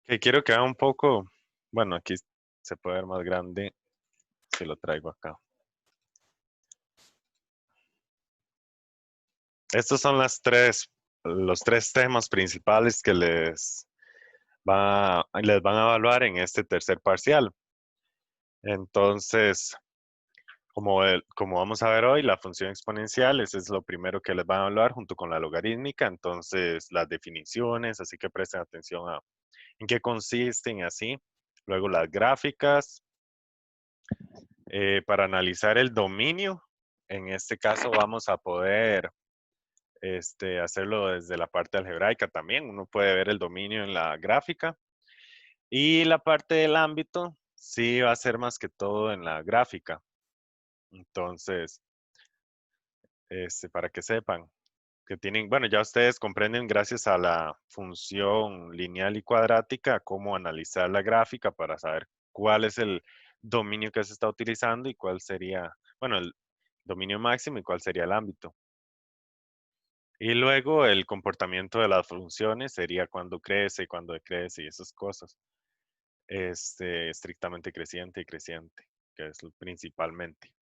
Que quiero que haga un poco, bueno, aquí se puede ver más grande si lo traigo acá. Estos son los tres temas principales que les van a evaluar en este tercer parcial. Entonces, como vamos a ver hoy, la función exponencial, ese es lo primero que les van a evaluar junto con la logarítmica. Entonces, las definiciones, así que presten atención a en qué consisten y así. Luego las gráficas, para analizar el dominio. En este caso vamos a poder hacerlo desde la parte algebraica también. Uno puede ver el dominio en la gráfica. Y la parte del ámbito sí va a ser más que todo en la gráfica. Entonces, para que sepan que tienen, bueno, ya ustedes comprenden gracias a la función lineal y cuadrática cómo analizar la gráfica para saber cuál es el dominio que se está utilizando y cuál sería, bueno, el dominio máximo y cuál sería el ámbito. Y luego el comportamiento de las funciones sería cuando crece y cuando decrece y esas cosas. Estrictamente creciente y creciente, que es principalmente.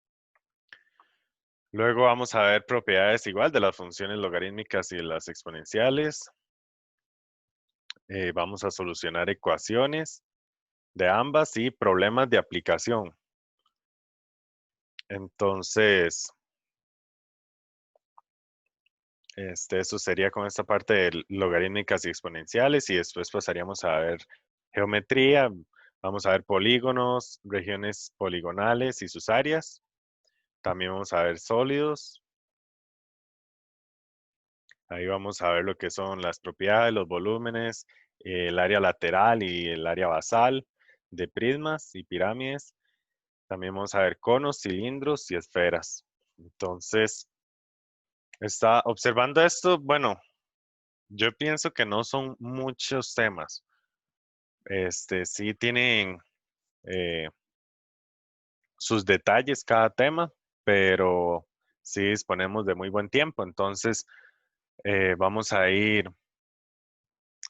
Luego vamos a ver propiedades igual de las funciones logarítmicas y las exponenciales. Vamos a solucionar ecuaciones de ambas y problemas de aplicación. Entonces, eso sería con esta parte de logarítmicas y exponenciales y después pasaríamos a ver geometría. Vamos a ver polígonos, regiones poligonales y sus áreas. También vamos a ver sólidos. Ahí vamos a ver lo que son las propiedades, los volúmenes, el área lateral y el área basal de prismas y pirámides. También vamos a ver conos, cilindros y esferas. Entonces, está observando esto, bueno, yo pienso que no son muchos temas. Sí tienen eh, sus detalles cada tema, pero sí disponemos de muy buen tiempo. Entonces, vamos a ir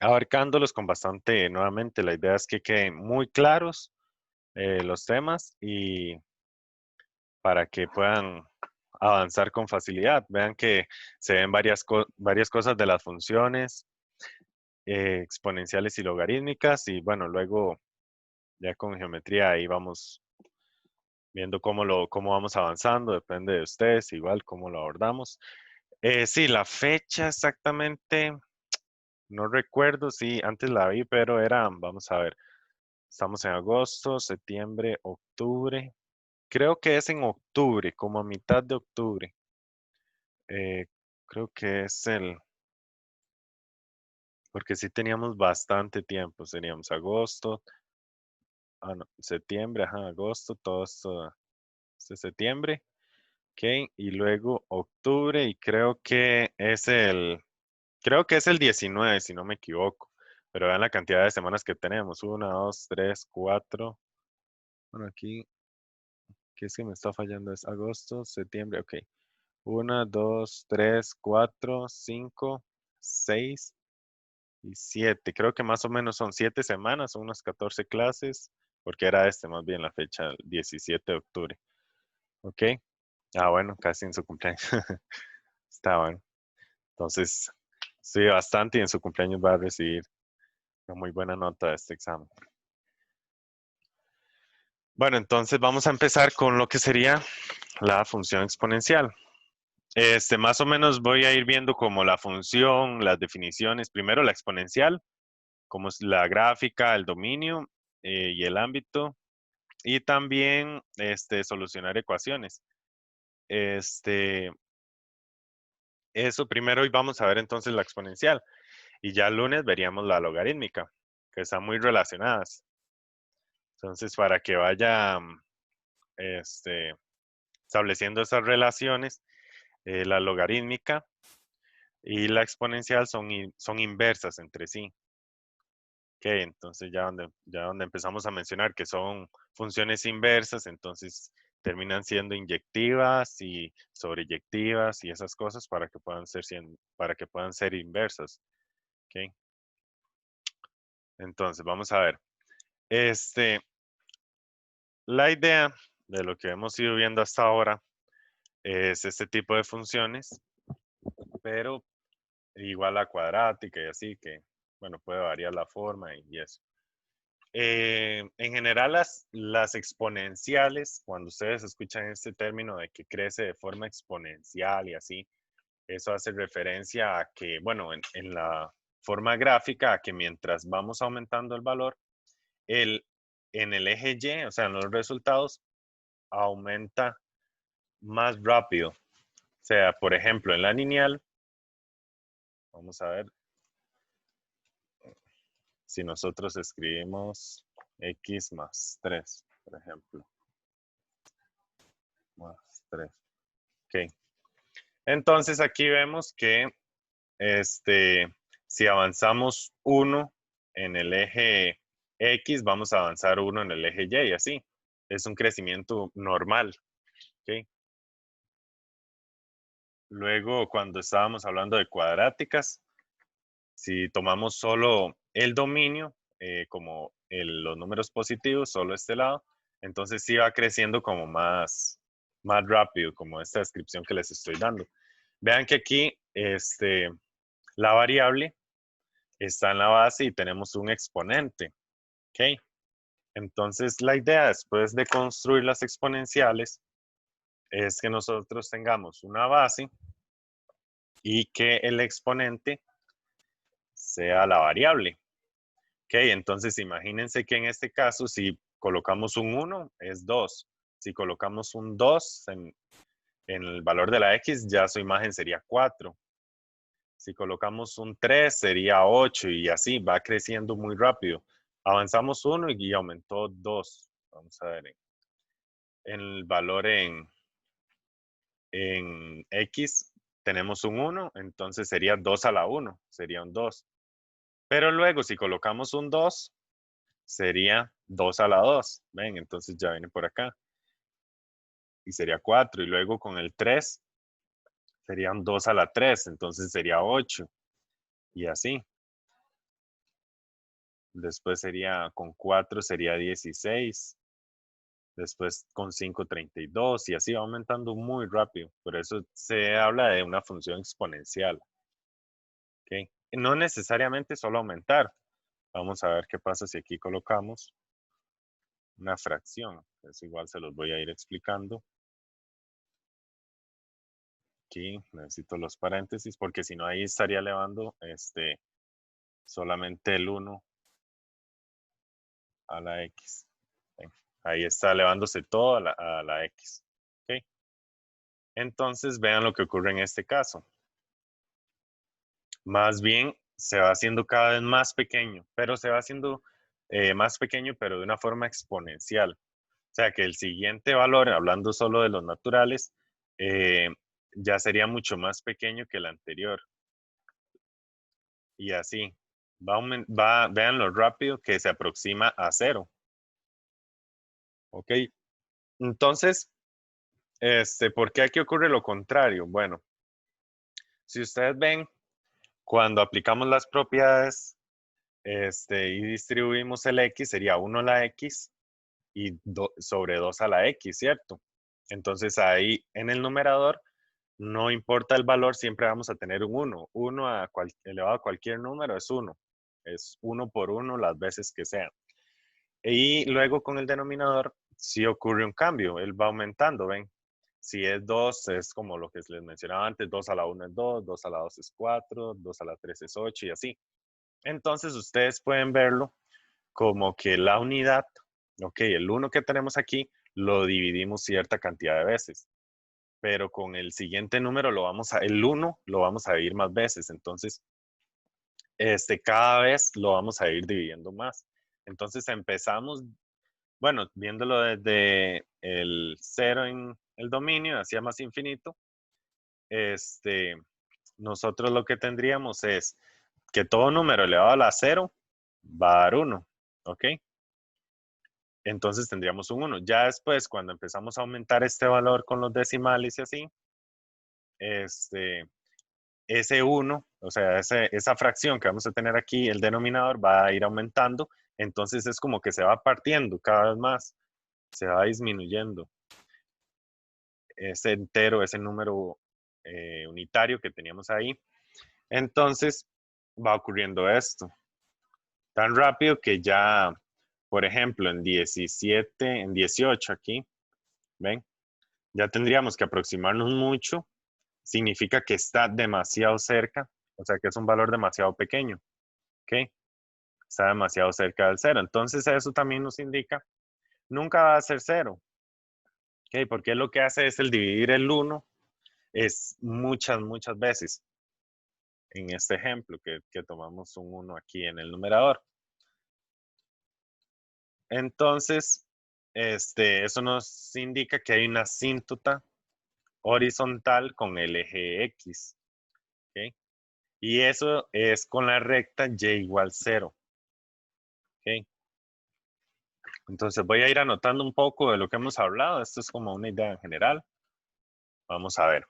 abarcándolos con bastante, nuevamente, la idea es que queden muy claros los temas y para que puedan avanzar con facilidad. Vean que se ven varias cosas de las funciones exponenciales y logarítmicas y bueno, luego ya con geometría ahí vamos viendo cómo vamos avanzando, depende de ustedes, igual cómo lo abordamos. Sí, la fecha exactamente, no recuerdo si antes la vi, pero era, vamos a ver, estamos en agosto, septiembre, octubre. Creo que es en octubre, como a mitad de octubre. Eh, creo que es porque sí teníamos bastante tiempo, seríamos agosto, no, septiembre, ajá, agosto, todo esto, este septiembre, ok, y luego octubre, y creo que es el 19, si no me equivoco, pero vean la cantidad de semanas que tenemos, una, dos, tres, cuatro, bueno, aquí, ¿qué es que me está fallando? Es agosto, septiembre, ok, una, dos, tres, cuatro, cinco, seis, y 7, creo que más o menos son 7 semanas, son unas 14 clases, porque era más bien la fecha, el 17 de octubre. ¿Ok? Ah, bueno, casi en su cumpleaños. Está bueno. Entonces, sí, bastante y en su cumpleaños va a recibir una muy buena nota de este examen. Bueno, entonces vamos a empezar con lo que sería la función exponencial. Más o menos voy a ir viendo como la función, las definiciones, primero la exponencial, como es la gráfica, el dominio y el ámbito, y también solucionar ecuaciones. Este, eso primero, y vamos a ver entonces la exponencial, y ya el lunes veríamos la logarítmica, que están muy relacionadas. Entonces, para que vaya este, estableciendo esas relaciones, la logarítmica y la exponencial son inversas entre sí. Ok, entonces ya donde empezamos a mencionar que son funciones inversas, entonces terminan siendo inyectivas y sobreyectivas y esas cosas para que puedan ser inversas. Ok, Entonces, vamos a ver. La idea de lo que hemos ido viendo hasta ahora es este tipo de funciones, pero igual a cuadrática y así que, bueno, puede variar la forma y eso. En general, las exponenciales, cuando ustedes escuchan este término de que crece de forma exponencial y así, eso hace referencia a que, bueno, en la forma gráfica, a que mientras vamos aumentando el valor, en el eje Y, o sea, en los resultados, aumenta más rápido. O sea, por ejemplo, en la lineal, vamos a ver, si nosotros escribimos x más 3, por ejemplo, más 3. Ok. Entonces aquí vemos que si avanzamos 1 en el eje X, vamos a avanzar 1 en el eje Y, y así. Es un crecimiento normal. ¿Okay? Luego, cuando estábamos hablando de cuadráticas, si tomamos solo el dominio, como los números positivos, solo este lado, entonces sí va creciendo como más rápido, como esta descripción que les estoy dando. Vean que aquí la variable está en la base y tenemos un exponente. ¿Ok? Entonces, la idea después de construir las exponenciales es que nosotros tengamos una base y que el exponente sea la variable. ¿Ok? Entonces, imagínense que en este caso, si colocamos un 1, es 2. Si colocamos un 2 en el valor de la x, ya su imagen sería 4. Si colocamos un 3, sería 8 y así va creciendo muy rápido. Avanzamos 1 y aumentó 2. Vamos a ver en el valor en x tenemos un 1, entonces sería 2 a la 1, sería un 2. Pero luego si colocamos un 2, sería 2 a la 2. Ven, entonces ya viene por acá. Y sería 4. Y luego con el 3, serían 2 a la 3, entonces sería 8. Y así. Después sería con 4 sería 16. Después con 5, 32. Y así va aumentando muy rápido. Por eso se habla de una función exponencial. ¿Okay? No necesariamente solo aumentar. Vamos a ver qué pasa si aquí colocamos una fracción. Es igual, se los voy a ir explicando. Aquí necesito los paréntesis porque si no ahí estaría elevando solamente el 1 a la x. Ahí está elevándose todo a la x. ¿Okay? Entonces vean lo que ocurre en este caso. Más bien se va haciendo cada vez más pequeño, pero se va haciendo más pequeño, pero de una forma exponencial. O sea que el siguiente valor, hablando solo de los naturales, ya sería mucho más pequeño que el anterior. Y así, vean lo rápido que se aproxima a 0. ¿Ok? Entonces, ¿por qué aquí ocurre lo contrario? Bueno, si ustedes ven, cuando aplicamos las propiedades y distribuimos el x, sería 1 a la x y sobre 2 a la x, ¿cierto? Entonces ahí en el numerador, no importa el valor, siempre vamos a tener un 1. 1 elevado a cualquier número es 1. Es 1 por 1 las veces que sea. Y luego con el denominador, sí ocurre un cambio. Él va aumentando, ¿ven? Si es 2, es como lo que les mencionaba antes. 2 a la 1 es 2, 2 a la 2 es 4, 2 a la 3 es 8 y así. Entonces ustedes pueden verlo como que la unidad, ok, el 1 que tenemos aquí, lo dividimos cierta cantidad de veces. Pero con el siguiente número el 1 lo vamos a dividir más veces. Entonces, cada vez lo vamos a ir dividiendo más. Entonces empezamos, bueno, viéndolo desde el 0 en el dominio hacia más infinito, nosotros lo que tendríamos es que todo número elevado a la 0 va a dar 1, ¿ok? Entonces tendríamos un 1. Ya después, cuando empezamos a aumentar este valor con los decimales y así, ese 1 o sea, esa fracción que vamos a tener aquí, el denominador va a ir aumentando, entonces es como que se va partiendo cada vez más, se va disminuyendo ese entero, ese número unitario que teníamos ahí. Entonces va ocurriendo esto tan rápido que ya, por ejemplo, en 17, en 18 aquí, ¿ven? Ya tendríamos que aproximarnos mucho. Significa que está demasiado cerca, o sea que es un valor demasiado pequeño, ¿ok? Está demasiado cerca del cero. Entonces eso también nos indica, nunca va a ser cero, ¿ok? Porque lo que hace es el dividir el 1 es muchas veces. En este ejemplo que tomamos un 1 aquí en el numerador. Entonces, eso nos indica que hay una asíntota horizontal con el eje X, ¿ok? Y eso es con la recta y igual 0, ¿ok? Entonces voy a ir anotando un poco de lo que hemos hablado. Esto es como una idea en general. Vamos a ver.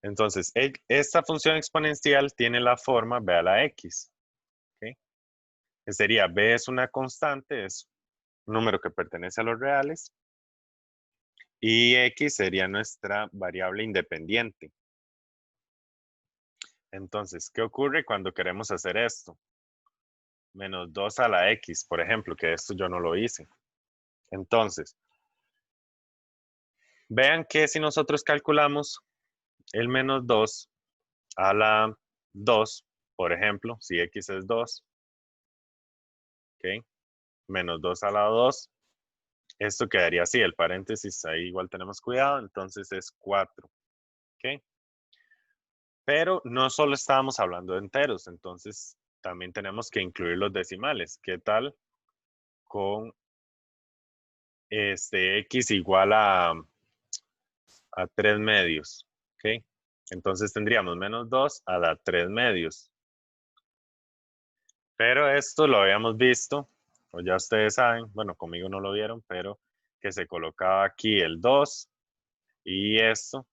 Entonces, esta función exponencial tiene la forma, vea la X, ¿ok? Que sería, B es una constante, es un número que pertenece a los reales, y X sería nuestra variable independiente. Entonces, ¿qué ocurre cuando queremos hacer esto? Menos 2 a la X, por ejemplo, que esto yo no lo hice. Entonces, vean que si nosotros calculamos el menos 2 a la 2, por ejemplo, si X es 2, ¿ok? Menos 2 a la 2, esto quedaría así, el paréntesis ahí igual tenemos cuidado, entonces es 4, ¿ok? Pero no solo estábamos hablando de enteros, entonces también tenemos que incluir los decimales. ¿Qué tal con X igual a 3 medios? ¿Ok? Entonces tendríamos menos 2 a la 3 medios. Pero esto lo habíamos visto, o ya ustedes saben, bueno, conmigo no lo vieron, pero que se colocaba aquí el 2 y esto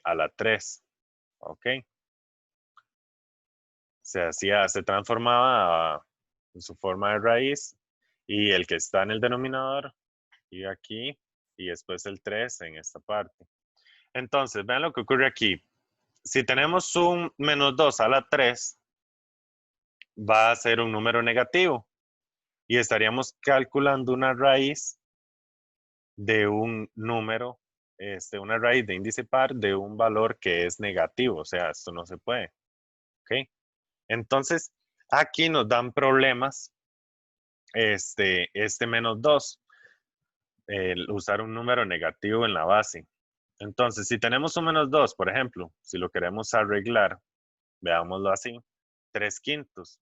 a la 3. ¿Ok? Se transformaba en su forma de raíz y el que está en el denominador y aquí y después el 3 en esta parte. Entonces, vean lo que ocurre aquí. Si tenemos un menos 2 a la 3, va a ser un número negativo y estaríamos calculando una raíz de un número, una raíz de índice par de un valor que es negativo. O sea, esto no se puede. ¿Ok? Entonces, aquí nos dan problemas menos 2, el usar un número negativo en la base. Entonces, si tenemos un menos 2, por ejemplo, si lo queremos arreglar, veámoslo así, 3 quintos,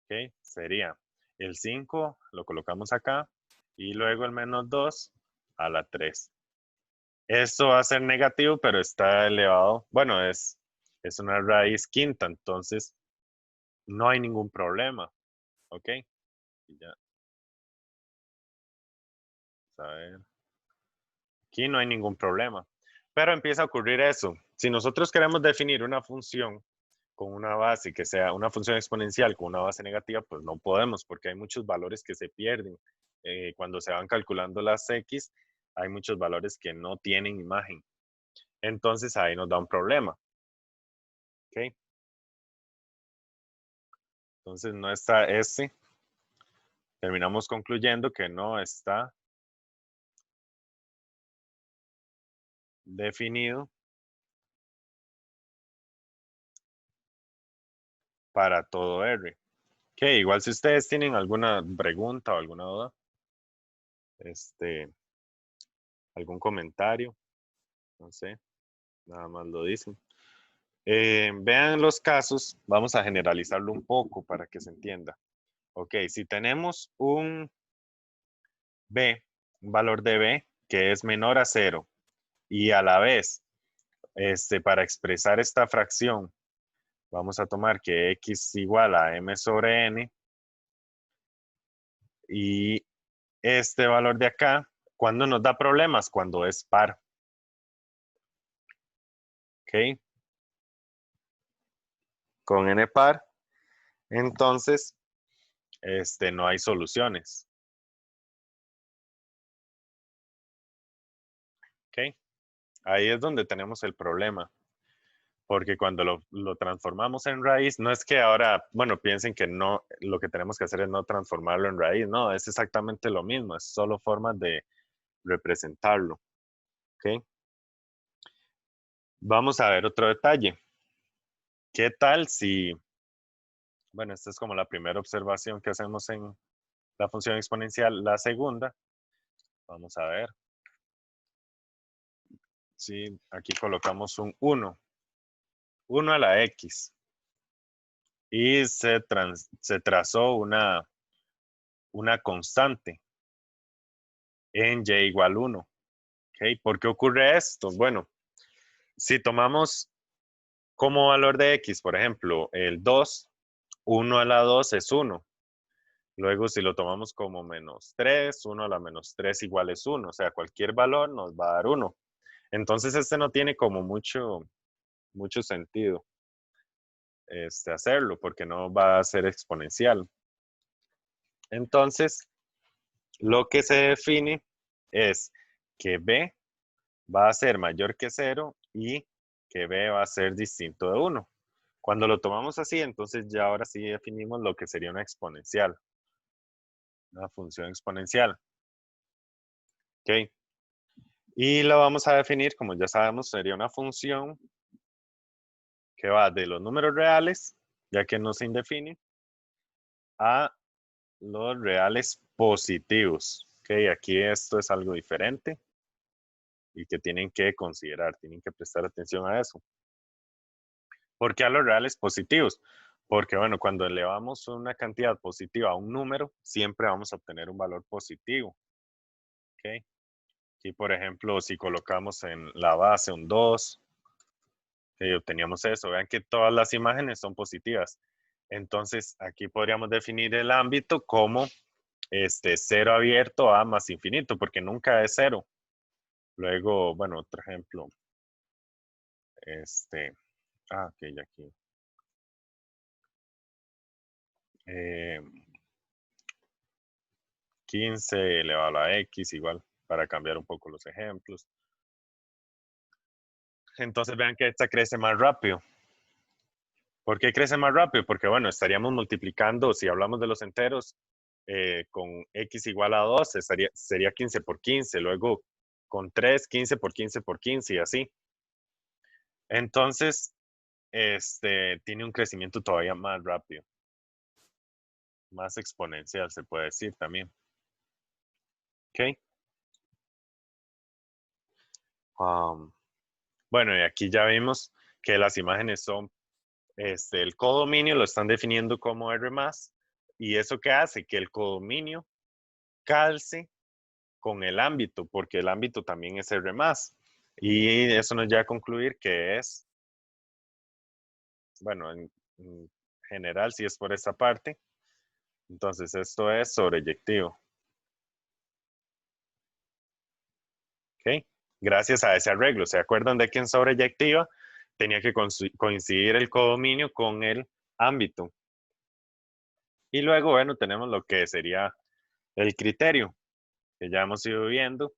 ¿ok? Sería el 5, lo colocamos acá, y luego el menos 2 a la 3. Esto va a ser negativo, pero está elevado, bueno, es una raíz quinta, entonces no hay ningún problema, ¿ok? Y ya, a ver. Aquí no hay ningún problema. Pero empieza a ocurrir eso. Si nosotros queremos definir una función con una base que sea una función exponencial con una base negativa, pues no podemos porque hay muchos valores que se pierden. Cuando se van calculando las X, hay muchos valores que no tienen imagen. Entonces ahí nos da un problema. ¿Ok? Entonces no está terminamos concluyendo que no está definido para todo R. Ok, igual si ustedes tienen alguna pregunta o alguna duda, algún comentario, no sé, nada más lo dicen. Vean los casos, vamos a generalizarlo un poco para que se entienda. Ok, si tenemos un B, un valor de B que es menor a 0 y a la vez, para expresar esta fracción, vamos a tomar que X igual a M sobre N y este valor de acá, ¿cuándo nos da problemas? Cuando es par. ¿Ok? ¿ok? Con n par, entonces, no hay soluciones, ¿ok? Ahí es donde tenemos el problema, porque cuando lo transformamos en raíz, no es que ahora, bueno, piensen que no, lo que tenemos que hacer es no transformarlo en raíz, no, es exactamente lo mismo, es solo formas de representarlo, ¿ok? Vamos a ver otro detalle. ¿Qué tal si, bueno, esta es como la primera observación que hacemos en la función exponencial, la segunda, vamos a ver, si aquí colocamos un 1 a la x, y se trazó una constante en y igual 1. ¿Ok? ¿Por qué ocurre esto? Bueno, si tomamos como valor de x, por ejemplo, el 2, 1 a la 2 es 1. Luego, si lo tomamos como -3, 1 a la -3 igual es 1. O sea, cualquier valor nos va a dar 1. Entonces, este no tiene como mucho sentido hacerlo, porque no va a ser exponencial. Entonces, lo que se define es que b va a ser mayor que 0 y que b va a ser distinto de 1. Cuando lo tomamos así, entonces ya ahora sí definimos lo que sería una exponencial, una función exponencial. ¿Ok? Y lo vamos a definir, como ya sabemos, sería una función que va de los números reales, ya que no se indefine, a los reales positivos. ¿Ok? Aquí esto es algo diferente y que tienen que considerar, tienen que prestar atención a eso. ¿Por qué a los reales positivos? Porque, bueno, cuando elevamos una cantidad positiva a un número, siempre vamos a obtener un valor positivo. ¿Ok? Aquí, por ejemplo, si colocamos en la base un 2, obteníamos eso. Vean que todas las imágenes son positivas. Entonces, aquí podríamos definir el ámbito como 0 abierto a más infinito, porque nunca es 0. Luego, bueno, otro ejemplo. Ok, aquí. 15 elevado a la x, igual, para cambiar un poco los ejemplos. Entonces vean que esta crece más rápido. ¿Por qué crece más rápido? Porque, bueno, estaríamos multiplicando, si hablamos de los enteros, con x igual a 2, sería 15 por 15. Luego, con 3, 15 por 15 por 15 y así. Entonces, tiene un crecimiento todavía más rápido. Más exponencial, se puede decir también. ¿Ok? Bueno, y aquí ya vimos que las imágenes son, el codominio lo están definiendo como R+, y eso que hace que el codominio calce con el ámbito, porque el ámbito también es R+. Y eso nos lleva a concluir que es, bueno, en general, si es por esta parte, entonces esto es sobreyectivo. ¿Ok? Gracias a ese arreglo. ¿Se acuerdan de que en sobreyectiva tenía que coincidir el codominio con el ámbito? Y luego, bueno, tenemos lo que sería el criterio, que ya hemos ido viendo,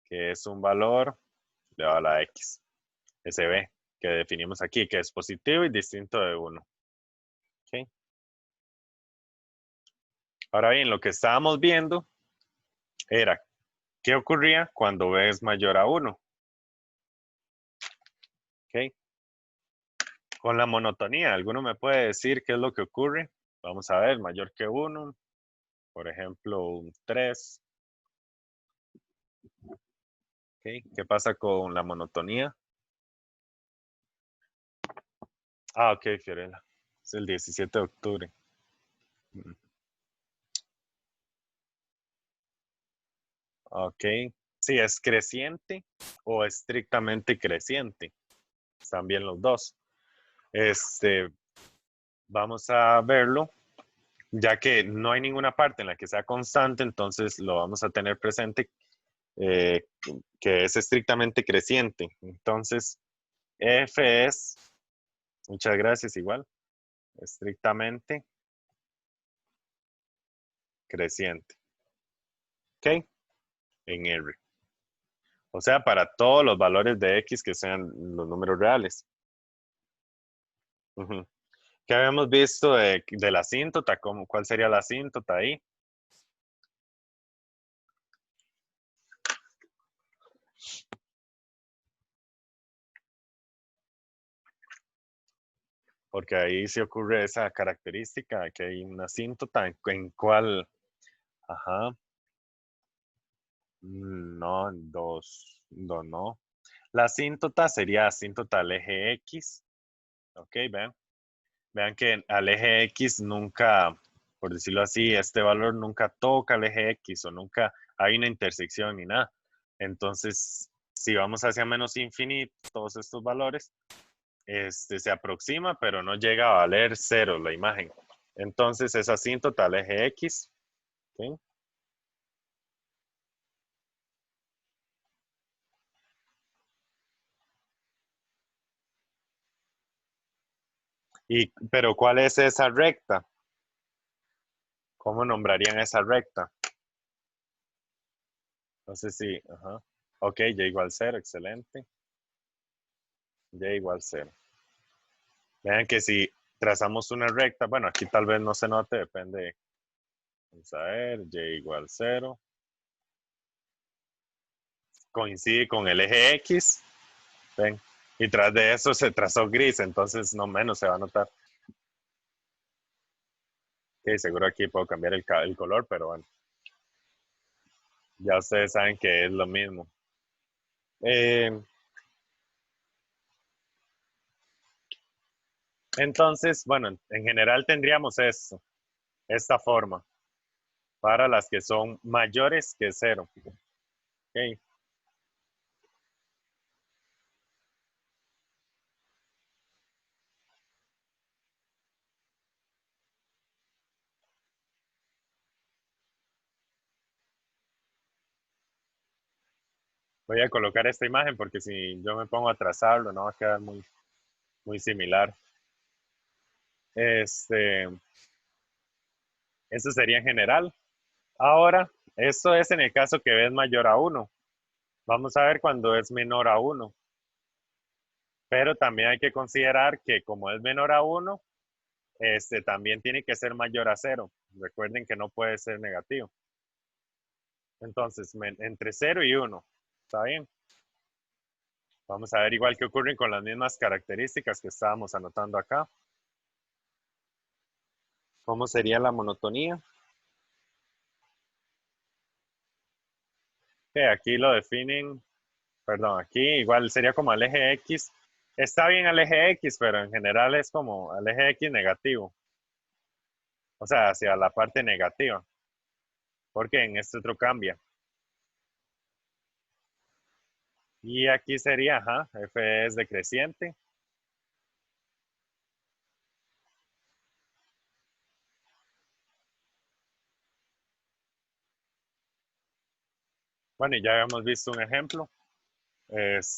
que es un valor elevado a la x, SB, que definimos aquí, que es positivo y distinto de 1. ¿Okay? Ahora bien, lo que estábamos viendo era qué ocurría cuando b es mayor a 1. ¿Okay? Con la monotonía, ¿alguno me puede decir qué es lo que ocurre? Vamos a ver, mayor que 1, por ejemplo, un 3. ¿Okay? ¿Qué pasa con la monotonía? Ok, Fiorella. Es el 17 de octubre. Ok. Si es creciente o estrictamente creciente. Están bien los dos. Vamos a verlo. Ya que no hay ninguna parte en la que sea constante, entonces lo vamos a tener presente que es estrictamente creciente. Entonces, F es, muchas gracias igual, estrictamente creciente. ¿Ok? En R. O sea, para todos los valores de X que sean los números reales. Ujú. ¿Qué habíamos visto de la asíntota? ¿Cuál sería la asíntota ahí? Porque ahí se ocurre esa característica de que hay una asíntota en cuál. Ajá. No, dos, no. La asíntota sería asíntota al eje X. Ok, vean. Vean que al eje X nunca, por decirlo así, este valor nunca toca al eje X o nunca hay una intersección ni nada. Entonces, si vamos hacia menos infinito, todos estos valores, se aproxima, pero no llega a valer cero la imagen. Entonces, es asíntota al eje X. ¿Sí? Pero ¿cuál es esa recta? ¿Cómo nombrarían esa recta? No sé si, ajá. Ok, y igual cero, excelente. Y igual cero. Vean que si trazamos una recta, bueno, aquí tal vez no se note, depende. Vamos a ver, y igual cero. Coincide con el eje X. Ven. Y tras de eso se trazó gris, entonces no menos se va a notar. Ok, seguro aquí puedo cambiar el color, pero bueno. Ya ustedes saben que es lo mismo. Eh, entonces, bueno, en general tendríamos esto, esta forma, para las que son mayores que cero. Ok. Voy a colocar esta imagen porque si yo me pongo a trazarlo, no va a quedar muy, muy similar. Eso sería en general. Ahora, esto es en el caso que es mayor a uno. Vamos a ver cuando es menor a uno. Pero también hay que considerar que como es menor a uno, también tiene que ser mayor a cero. Recuerden que no puede ser negativo. Entonces, entre cero y uno. ¿Está bien? Vamos a ver igual que ocurren con las mismas características que estábamos anotando acá. ¿Cómo sería la monotonía? Que aquí lo definen, perdón, aquí igual sería como al eje X. Está bien al eje X, pero en general es como al eje X negativo. O sea, hacia la parte negativa. Porque en este otro cambia. Y aquí sería, ajá, F es decreciente. Bueno, y ya habíamos visto un ejemplo. Vamos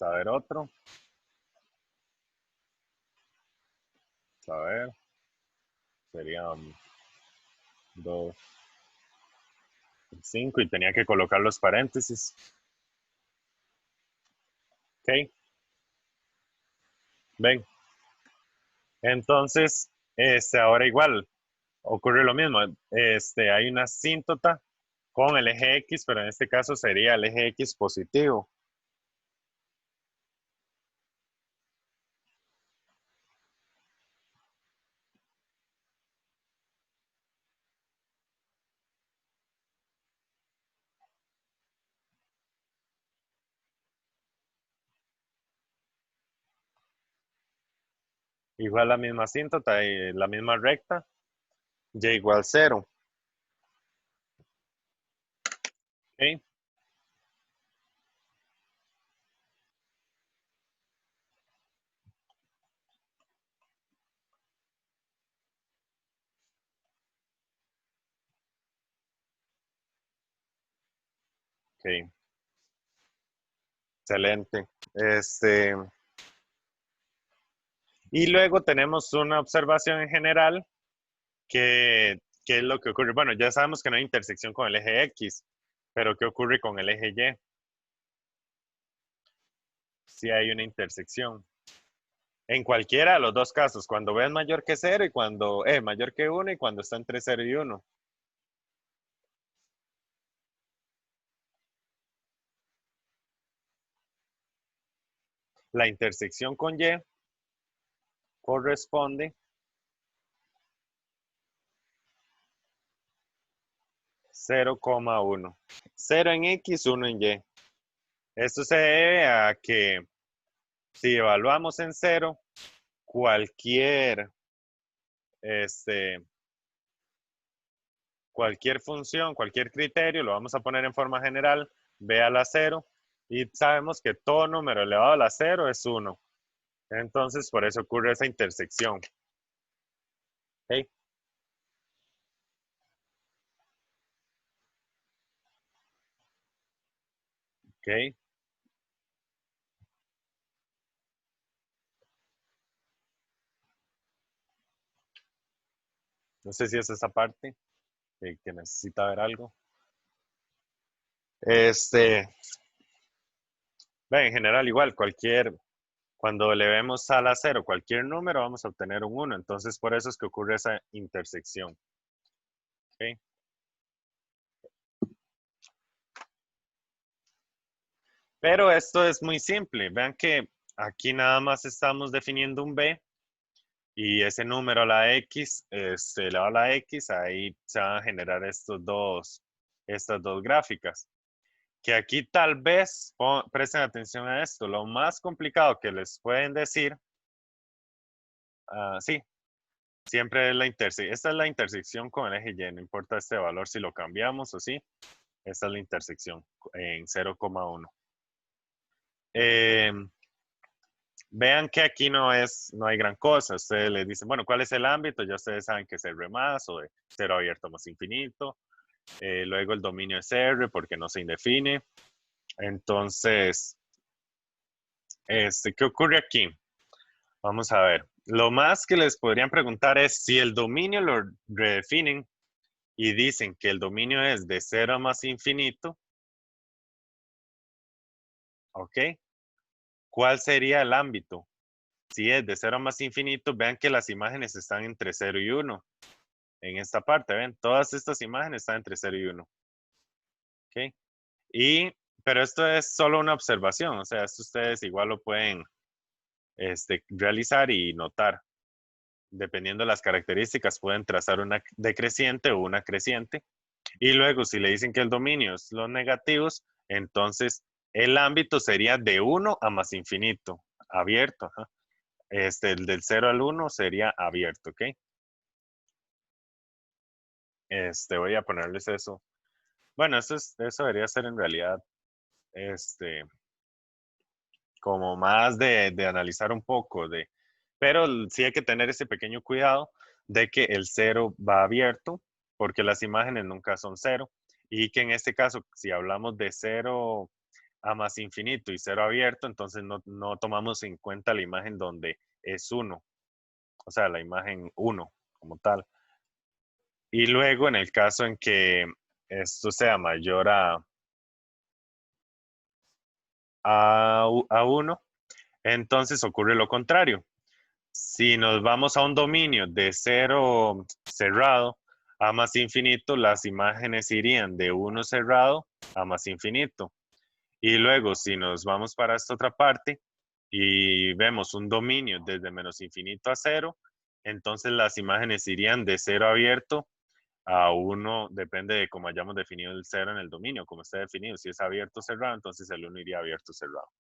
a ver otro. Vamos a ver. Serían 2, 5 y tenía que colocar los paréntesis. Ok, ven. Entonces, ahora igual, ocurre lo mismo. Hay una asíntota con el eje X, pero en este caso sería el eje X positivo. Igual la misma asíntota y la misma recta, y igual cero. Ok, ok. Excelente. Y luego tenemos una observación en general que es lo que ocurre. Bueno, ya sabemos que no hay intersección con el eje X, pero ¿qué ocurre con el eje Y? Si hay una intersección. En cualquiera de los dos casos, cuando B es mayor que 0 y cuando E mayor que 1 y cuando está entre 0 y 1. La intersección con Y corresponde 0,1. 0 en X, 1 en Y. Esto se debe a que si evaluamos en 0, cualquier, cualquier función, cualquier criterio, lo vamos a poner en forma general, B a la 0, y sabemos que todo número elevado a la 0 es 1. Entonces, por eso ocurre esa intersección. ¿Okay? ¿Okay? No sé si es esa parte que necesita ver algo. Ve, en general igual, cuando le vemos a la 0 cualquier número, vamos a obtener un 1. Entonces, por eso es que ocurre esa intersección. ¿Okay? Pero esto es muy simple. Vean que aquí nada más estamos definiendo un B y ese número a la X, elevado a la X, ahí se van a generar estas dos gráficas. Que aquí tal vez, presten atención a esto, lo más complicado que les pueden decir, sí, siempre es la intersección. Esta es la intersección con el eje Y, no importa este valor si lo cambiamos o sí, esta es la intersección en 0,1. Vean que aquí no hay gran cosa. Ustedes les dicen, bueno, ¿cuál es el ámbito? Ya ustedes saben que es R más o de 0 abierto más infinito. Luego el dominio es R porque no se indefine. Entonces, ¿qué ocurre aquí? Vamos a ver. Lo más que les podrían preguntar es si el dominio lo redefinen y dicen que el dominio es de 0 a más infinito, ¿ok? ¿Cuál sería el ámbito? Si es de 0 a más infinito, vean que las imágenes están entre 0 y 1. En esta parte, ¿ven? Todas estas imágenes están entre 0 y 1. ¿Ok? Pero esto es solo una observación, o sea, esto ustedes igual lo pueden realizar y notar. Dependiendo de las características, pueden trazar una decreciente o una creciente. Y luego, si le dicen que el dominio es los negativos, entonces el ámbito sería de 1 a más infinito, abierto. Ajá. El del 0 al 1 sería abierto, ¿ok? Voy a ponerles eso. Bueno, eso debería ser en realidad, como más de analizar un poco, pero sí hay que tener ese pequeño cuidado de que el 0 va abierto, porque las imágenes nunca son 0, y que en este caso, si hablamos de 0 a más infinito y 0 abierto, entonces no tomamos en cuenta la imagen donde es 1, o sea, la imagen 1 como tal. Y luego, en el caso en que esto sea mayor a 1, entonces ocurre lo contrario. Si nos vamos a un dominio de 0 cerrado a más infinito, las imágenes irían de 1 cerrado a más infinito. Y luego, si nos vamos para esta otra parte y vemos un dominio desde menos infinito a 0, entonces las imágenes irían de 0 abierto a 1, depende de cómo hayamos definido el 0 en el dominio, como esté definido. Si es abierto o cerrado, entonces el 1 iría abierto o cerrado.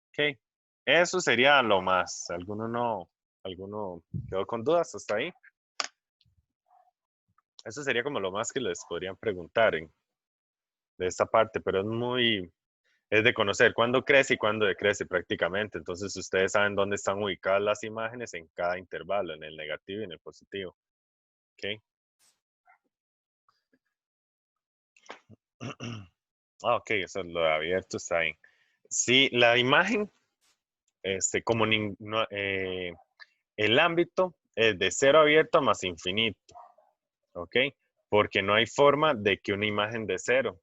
Ok, eso sería lo más. ¿Alguno quedó con dudas hasta ahí? Eso sería como lo más que les podrían preguntar de esta parte, pero es de conocer cuándo crece y cuándo decrece prácticamente. Entonces ustedes saben dónde están ubicadas las imágenes en cada intervalo, en el negativo y en el positivo. Ok. Ok, eso lo de abierto está ahí. si la imagen, como el ámbito es de cero abierto a más infinito, ¿ok? Porque no hay forma de que una imagen de cero,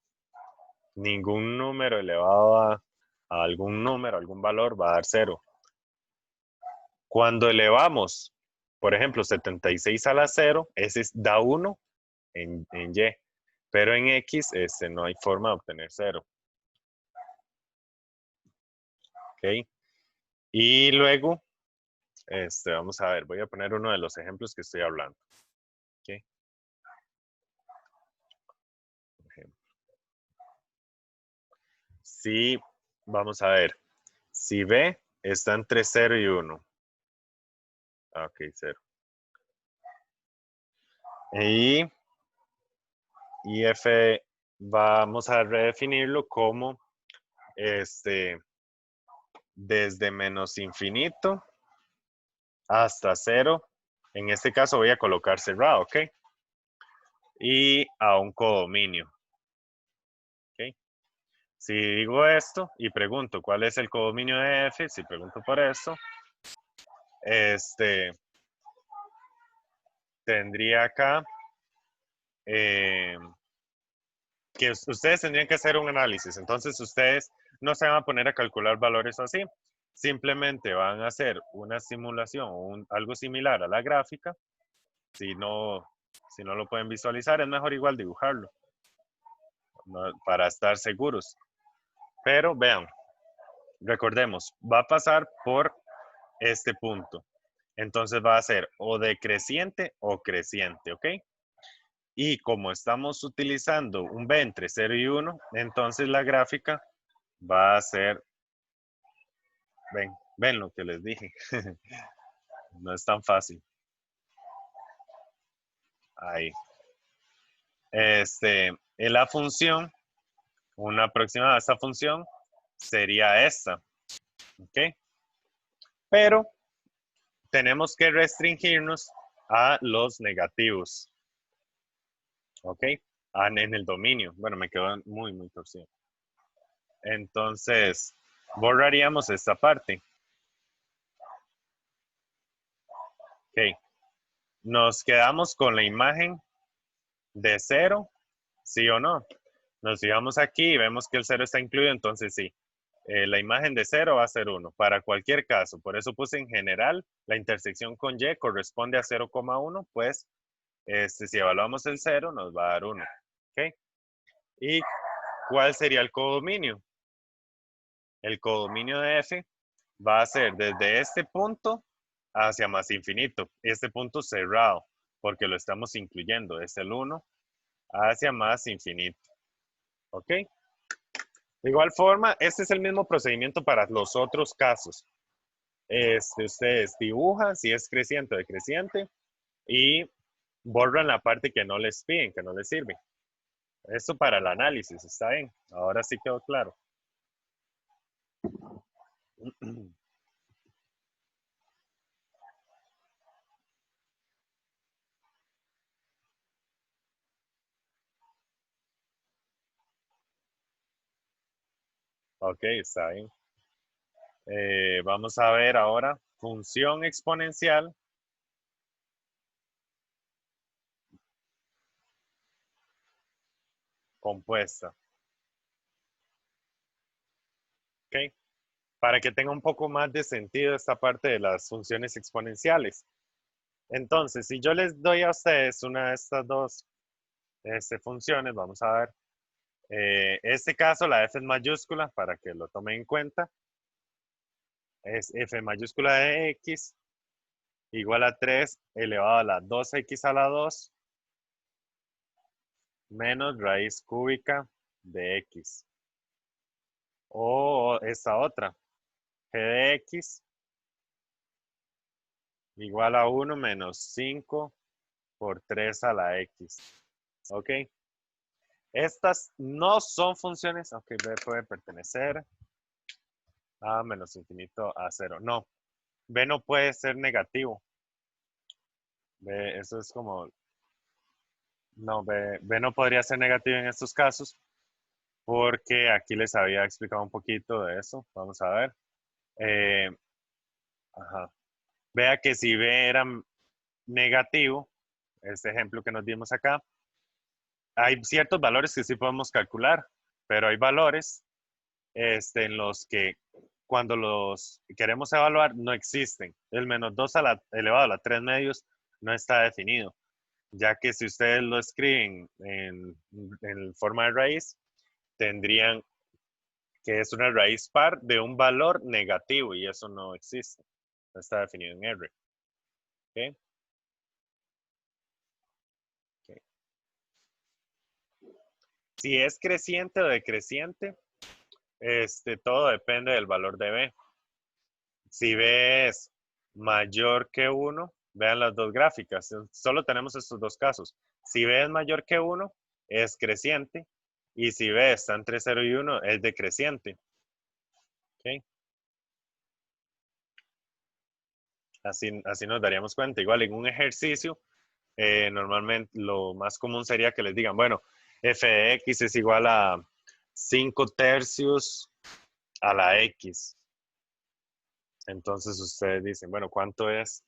ningún número elevado a algún número, algún valor va a dar cero. Cuando elevamos, por ejemplo, 76 a la cero, ese da 1 en Y, pero en X no hay forma de obtener cero. ¿Ok? Y luego, vamos a ver, voy a poner uno de los ejemplos que estoy hablando. ¿Ok? Por ejemplo. Si, vamos a ver, si B está entre 0 y 1. Ok, 0. Y F vamos a redefinirlo como desde menos infinito hasta 0. En este caso voy a colocar cerrado, ¿ok? Y a un codominio. ¿Ok? Si digo esto y pregunto cuál es el codominio de F, si pregunto por esto, tendría acá que ustedes tendrían que hacer un análisis. Entonces ustedes no se van a poner a calcular valores así. Simplemente van a hacer una simulación o algo similar a la gráfica. Si no lo pueden visualizar, es mejor igual dibujarlo, ¿no? Para estar seguros. Pero vean, recordemos, va a pasar por este punto. Entonces va a ser o decreciente o creciente, ¿ok? Y como estamos utilizando un B entre 0 y 1, entonces la gráfica va a ser, ven lo que les dije. No es tan fácil. Ahí. En la función, una aproximada a esta función sería esta, ¿ok? Pero tenemos que restringirnos a los negativos, ¿ok? En el dominio. Bueno, me quedó muy, muy torcido. Entonces, borraríamos esta parte. Ok. Nos quedamos con la imagen de 0, ¿sí o no? Nos fijamos aquí y vemos que el 0 está incluido, entonces sí. La imagen de 0 va a ser 1 para cualquier caso. Por eso puse en general, la intersección con Y corresponde a 0,1, pues si evaluamos el 0 nos va a dar 1. ¿Ok? ¿Y cuál sería el codominio? El codominio de F va a ser desde este punto hacia más infinito. Este punto cerrado, porque lo estamos incluyendo. Es el 1 hacia más infinito. ¿Ok? De igual forma, este es el mismo procedimiento para los otros casos. Ustedes dibujan si es creciente o decreciente y borran la parte que no les piden, que no les sirve. Esto para el análisis, ¿está bien? Ahora sí quedó claro. Ok, está bien. Vamos a ver ahora función exponencial compuesta. ¿Ok? Para que tenga un poco más de sentido esta parte de las funciones exponenciales. Entonces, si yo les doy a ustedes una de estas dos funciones, vamos a ver. Este caso, la F es mayúscula, para que lo tomen en cuenta. Es F mayúscula de X igual a 3 elevado a la 2X a la 2 menos raíz cúbica de X. O esta otra, G de X igual a 1 menos 5 por 3 a la X. ¿Ok? Estas no son funciones, ok, B puede pertenecer a menos infinito a 0. No, B no puede ser negativo. B, eso es como, no, B no podría ser negativo en estos casos porque aquí les había explicado un poquito de eso. Vamos a ver. Eh, ajá. Vea que si B era negativo, este ejemplo que nos dimos acá, hay ciertos valores que sí podemos calcular, pero hay valores en los que cuando los queremos evaluar no existen. El -2 elevado a la 3 medios no está definido, ya que si ustedes lo escriben en forma de raíz, tendrían que es una raíz par de un valor negativo y eso no existe. No está definido en R. ¿Okay? Okay. Si es creciente o decreciente, todo depende del valor de B. Si B es mayor que 1, vean las dos gráficas, solo tenemos estos dos casos. Si B es mayor que 1, es creciente, y si B está entre 0 y 1, es decreciente. ¿Okay? Así nos daríamos cuenta. Igual en un ejercicio, normalmente lo más común sería que les digan, bueno, f de x es igual a 5 tercios a la x. Entonces ustedes dicen, bueno, ¿cuánto es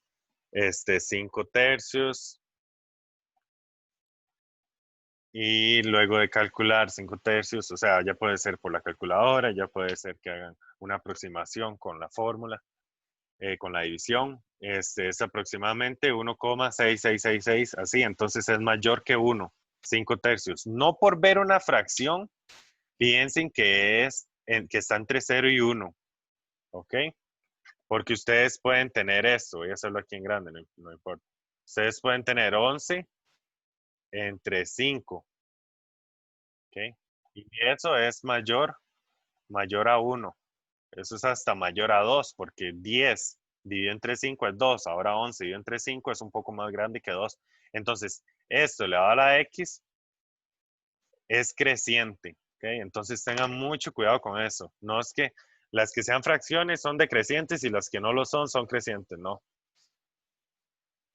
5 tercios? Y luego de calcular 5 tercios, o sea, ya puede ser por la calculadora, ya puede ser que hagan una aproximación con la fórmula, con la división. Es aproximadamente 1,6666, así, entonces es mayor que 1, 5 tercios. No por ver una fracción, piensen que está entre 0 y 1, ¿ok? Porque ustedes pueden tener esto, voy a hacerlo aquí en grande, no importa. Ustedes pueden tener 11 entre 5, ¿ok? Y eso es mayor a 1. Eso es hasta mayor a 2, porque 10 dividido entre 5 es 2. Ahora 11 dividido entre 5 es un poco más grande que 2. Entonces, esto elevado a la x es creciente. ¿Okay? Entonces, tengan mucho cuidado con eso. No es que las que sean fracciones son decrecientes y las que no lo son crecientes. No.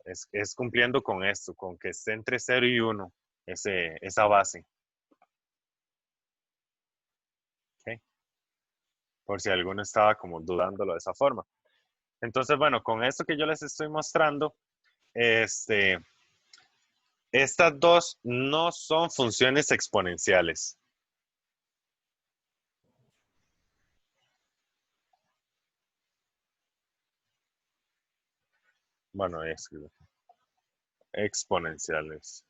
Es cumpliendo con esto, con que esté entre 0 y 1, esa base. ¿Okay? Por si alguno estaba como dudándolo de esa forma. Entonces, bueno, con esto que yo les estoy mostrando, estas dos no son funciones exponenciales. Bueno, exponenciales.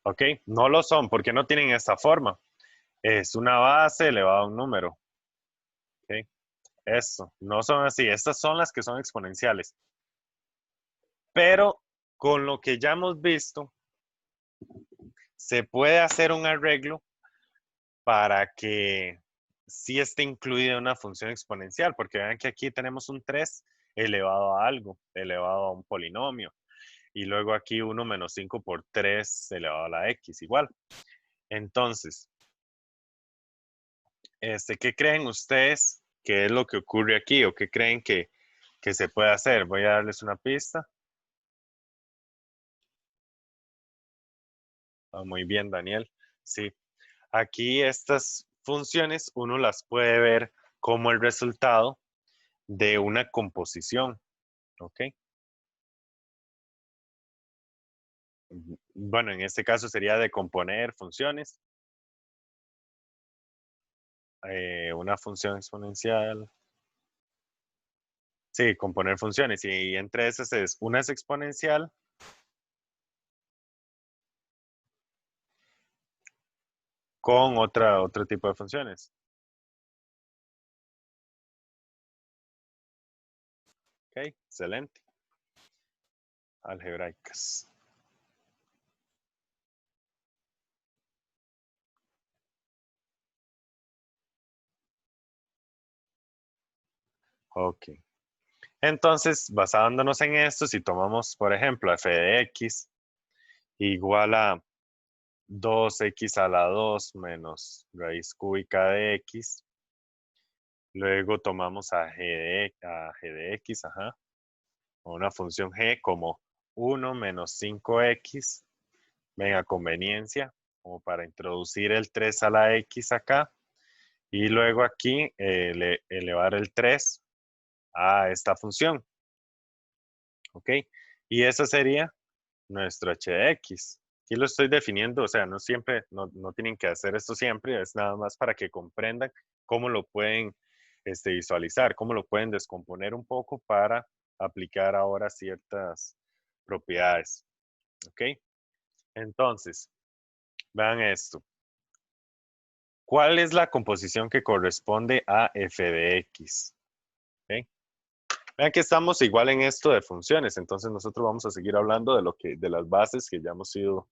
¿Ok? No lo son porque no tienen esta forma. Es una base elevada a un número. ¿Ok? Eso, no son así. Estas son las que son exponenciales. Pero con lo que ya hemos visto, se puede hacer un arreglo para que sí esté incluida una función exponencial, porque vean que aquí tenemos un 3 elevado a algo, elevado a un polinomio, y luego aquí 1 menos 5 por 3 elevado a la x, igual. Entonces, ¿qué creen ustedes que es lo que ocurre aquí o qué creen que se puede hacer? Voy a darles una pista. Ah, muy bien, Daniel. Sí, aquí estas funciones uno las puede ver como el resultado de una composición, ¿ok? Bueno, en este caso sería de componer funciones, una función exponencial. Sí, componer funciones y entre esas una es exponencial con otro tipo de funciones. Ok, excelente. Algebraicas. Ok. Entonces, basándonos en esto, si tomamos, por ejemplo, f de x igual a 2x a la 2 menos raíz cúbica de x, luego tomamos a g de x, ajá, una función g como 1 menos 5x, venga, conveniencia, como para introducir el 3 a la x acá, y luego aquí elevar el 3 a esta función, ¿ok? Y esa sería nuestro h de x. Aquí lo estoy definiendo, o sea, no siempre, no tienen que hacer esto siempre, es nada más para que comprendan cómo lo pueden visualizar, cómo lo pueden descomponer un poco para aplicar ahora ciertas propiedades, ¿ok? Entonces, vean esto. ¿Cuál es la composición que corresponde a f de x? ¿Ok? Vean que estamos igual en esto de funciones, entonces nosotros vamos a seguir hablando de las bases que ya hemos ido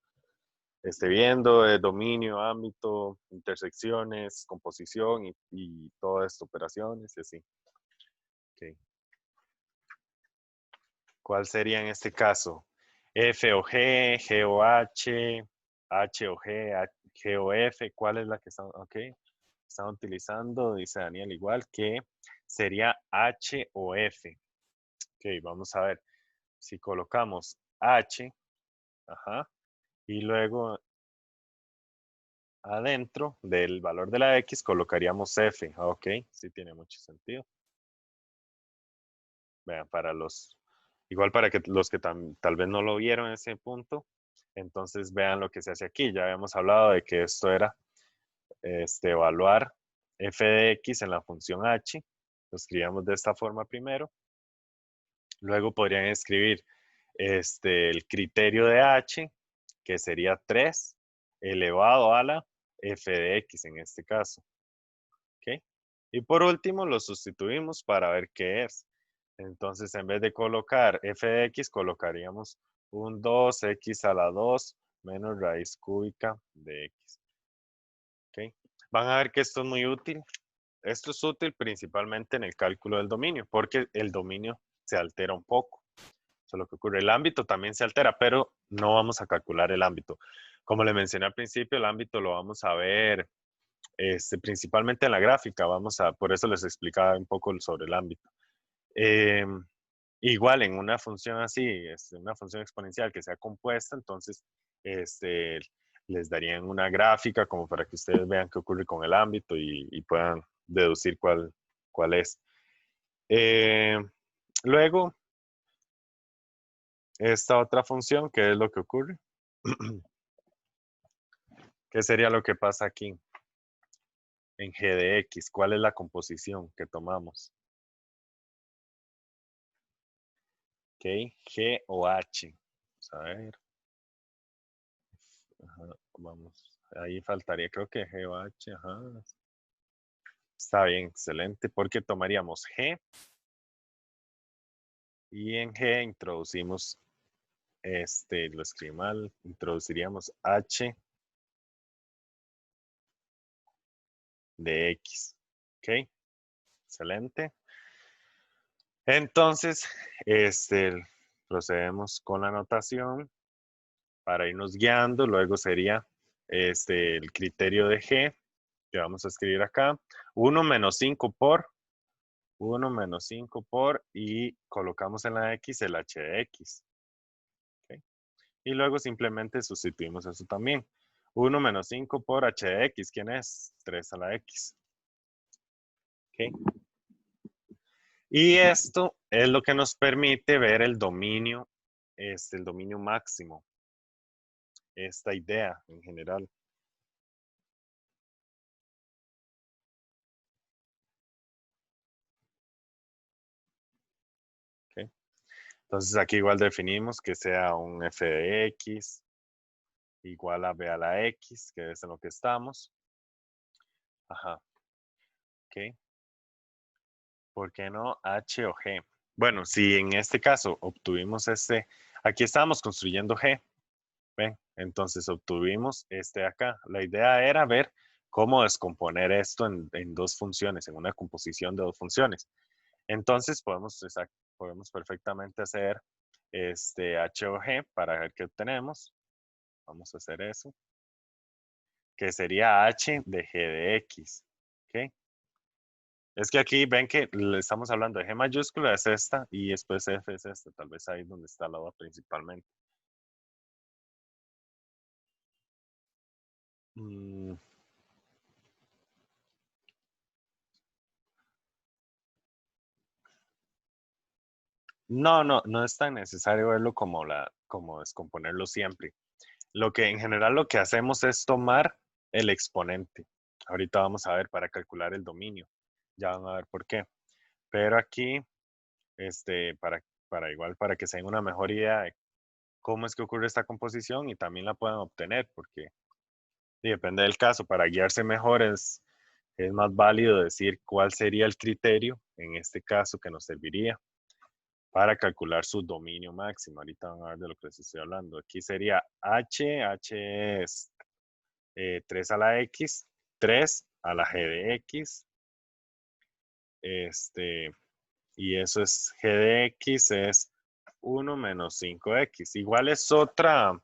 viendo, dominio, ámbito, intersecciones, composición y todo esto, operaciones y así. Okay. ¿Cuál sería en este caso? F o G, G o H, H o G, G o F, ¿cuál es la que están utilizando? Dice Daniel, igual que sería H o F. Ok, vamos a ver. Si colocamos H, ajá, y luego adentro del valor de la X colocaríamos F. Ok, sí tiene mucho sentido. Vean, igual para que los que tal vez no lo vieron en ese punto, entonces vean lo que se hace aquí. Ya habíamos hablado de que esto era evaluar f de x en la función h. Lo escribíamos de esta forma primero. Luego podrían escribir el criterio de h, que sería 3 elevado a la f de x en este caso. ¿Ok? Y por último lo sustituimos para ver qué es. Entonces, en vez de colocar f de x, colocaríamos un 2x a la 2 menos raíz cúbica de x. ¿Ok? Van a ver que esto es muy útil. Esto es útil principalmente en el cálculo del dominio, porque el dominio se altera un poco. Eso es lo que ocurre. El ámbito también se altera, pero no vamos a calcular el ámbito. Como le mencioné al principio, el ámbito lo vamos a ver principalmente en la gráfica. Por eso les explicaba un poco sobre el ámbito. Igual en una función así, una función exponencial que sea compuesta, entonces este, les darían una gráfica como para que ustedes vean qué ocurre con el ámbito y puedan deducir cuál es. Eh, Luego, esta otra función, ¿qué es lo que ocurre? ¿Qué sería lo que pasa aquí en g de x? ¿Cuál es la composición que tomamos? ¿Ok? G o H. Vamos a ver. Ajá, vamos. Ahí faltaría, creo que G o H. Ajá. Está bien, excelente, porque tomaríamos G y en G introducimos, lo escribí mal, introduciríamos H de X. ¿Ok? Excelente. Entonces, procedemos con la notación para irnos guiando. Luego sería el criterio de G, que vamos a escribir acá. 1 menos 5 por 1 menos 5 por, y colocamos en la X el H de X. ¿Okay? Y luego simplemente sustituimos eso también. 1 menos 5 por H de X. ¿Quién es? 3 a la X. ¿Okay? Y esto es lo que nos permite ver el dominio máximo. Esta idea en general. ¿Okay? Entonces aquí igual definimos que sea un f de x igual a b a la x, que es en lo que estamos. Ajá. ¿Ok? ¿Por qué no h o g? Bueno, si en este caso obtuvimos aquí estábamos construyendo g, ¿ven? Entonces obtuvimos este acá. La idea era ver cómo descomponer esto en dos funciones, en una composición de dos funciones. Entonces podemos perfectamente hacer h o g para ver qué obtenemos. Vamos a hacer eso. Que sería h de g de x. ¿Ok? Es que aquí ven que le estamos hablando de G mayúscula es esta y después F es esta. Tal vez ahí es donde está la duda principalmente. Mm, no es tan necesario verlo como descomponerlo siempre. Lo que en general lo que hacemos es tomar el exponente. Ahorita vamos a ver para calcular el dominio. Ya van a ver por qué. Pero aquí, para igual, para que se den una mejor idea de cómo es que ocurre esta composición y también la puedan obtener, porque sí, depende del caso. Para guiarse mejor es más válido decir cuál sería el criterio, en este caso, que nos serviría para calcular su dominio máximo. Ahorita van a ver de lo que les estoy hablando. Aquí sería H es 3 a la X, 3 a la G de X, este, y eso es G de X es 1 - 5X. Igual es otra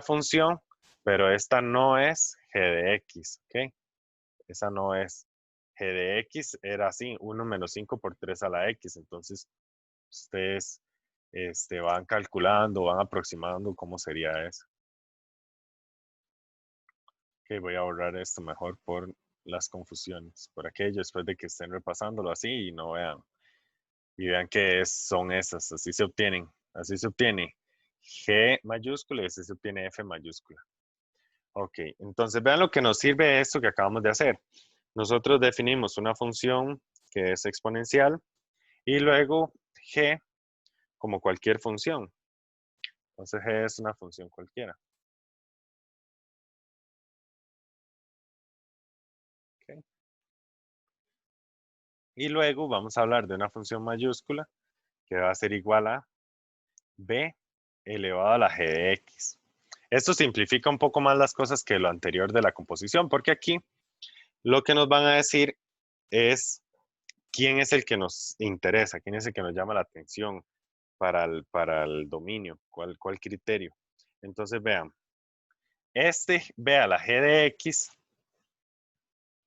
función, pero esta no es G de X, ¿ok? Esa no es G de X, era así, 1 - 5 por 3 a la X. Entonces, ustedes van calculando, van aproximando cómo sería eso. Ok, voy a borrar esto mejor por las confusiones, por aquello, después de que estén repasándolo así y no vean, y vean que son esas, así se obtiene G mayúscula y así se obtiene F mayúscula. Ok, entonces vean lo que nos sirve esto que acabamos de hacer. Nosotros definimos una función que es exponencial y luego G como cualquier función. Entonces G es una función cualquiera. Okay. Y luego vamos a hablar de una función mayúscula que va a ser igual a B elevado a la G de X. Esto simplifica un poco más las cosas que lo anterior de la composición, porque aquí lo que nos van a decir es quién es el que nos interesa, quién es el que nos llama la atención para el dominio, cuál criterio. Entonces vean, vea la G de X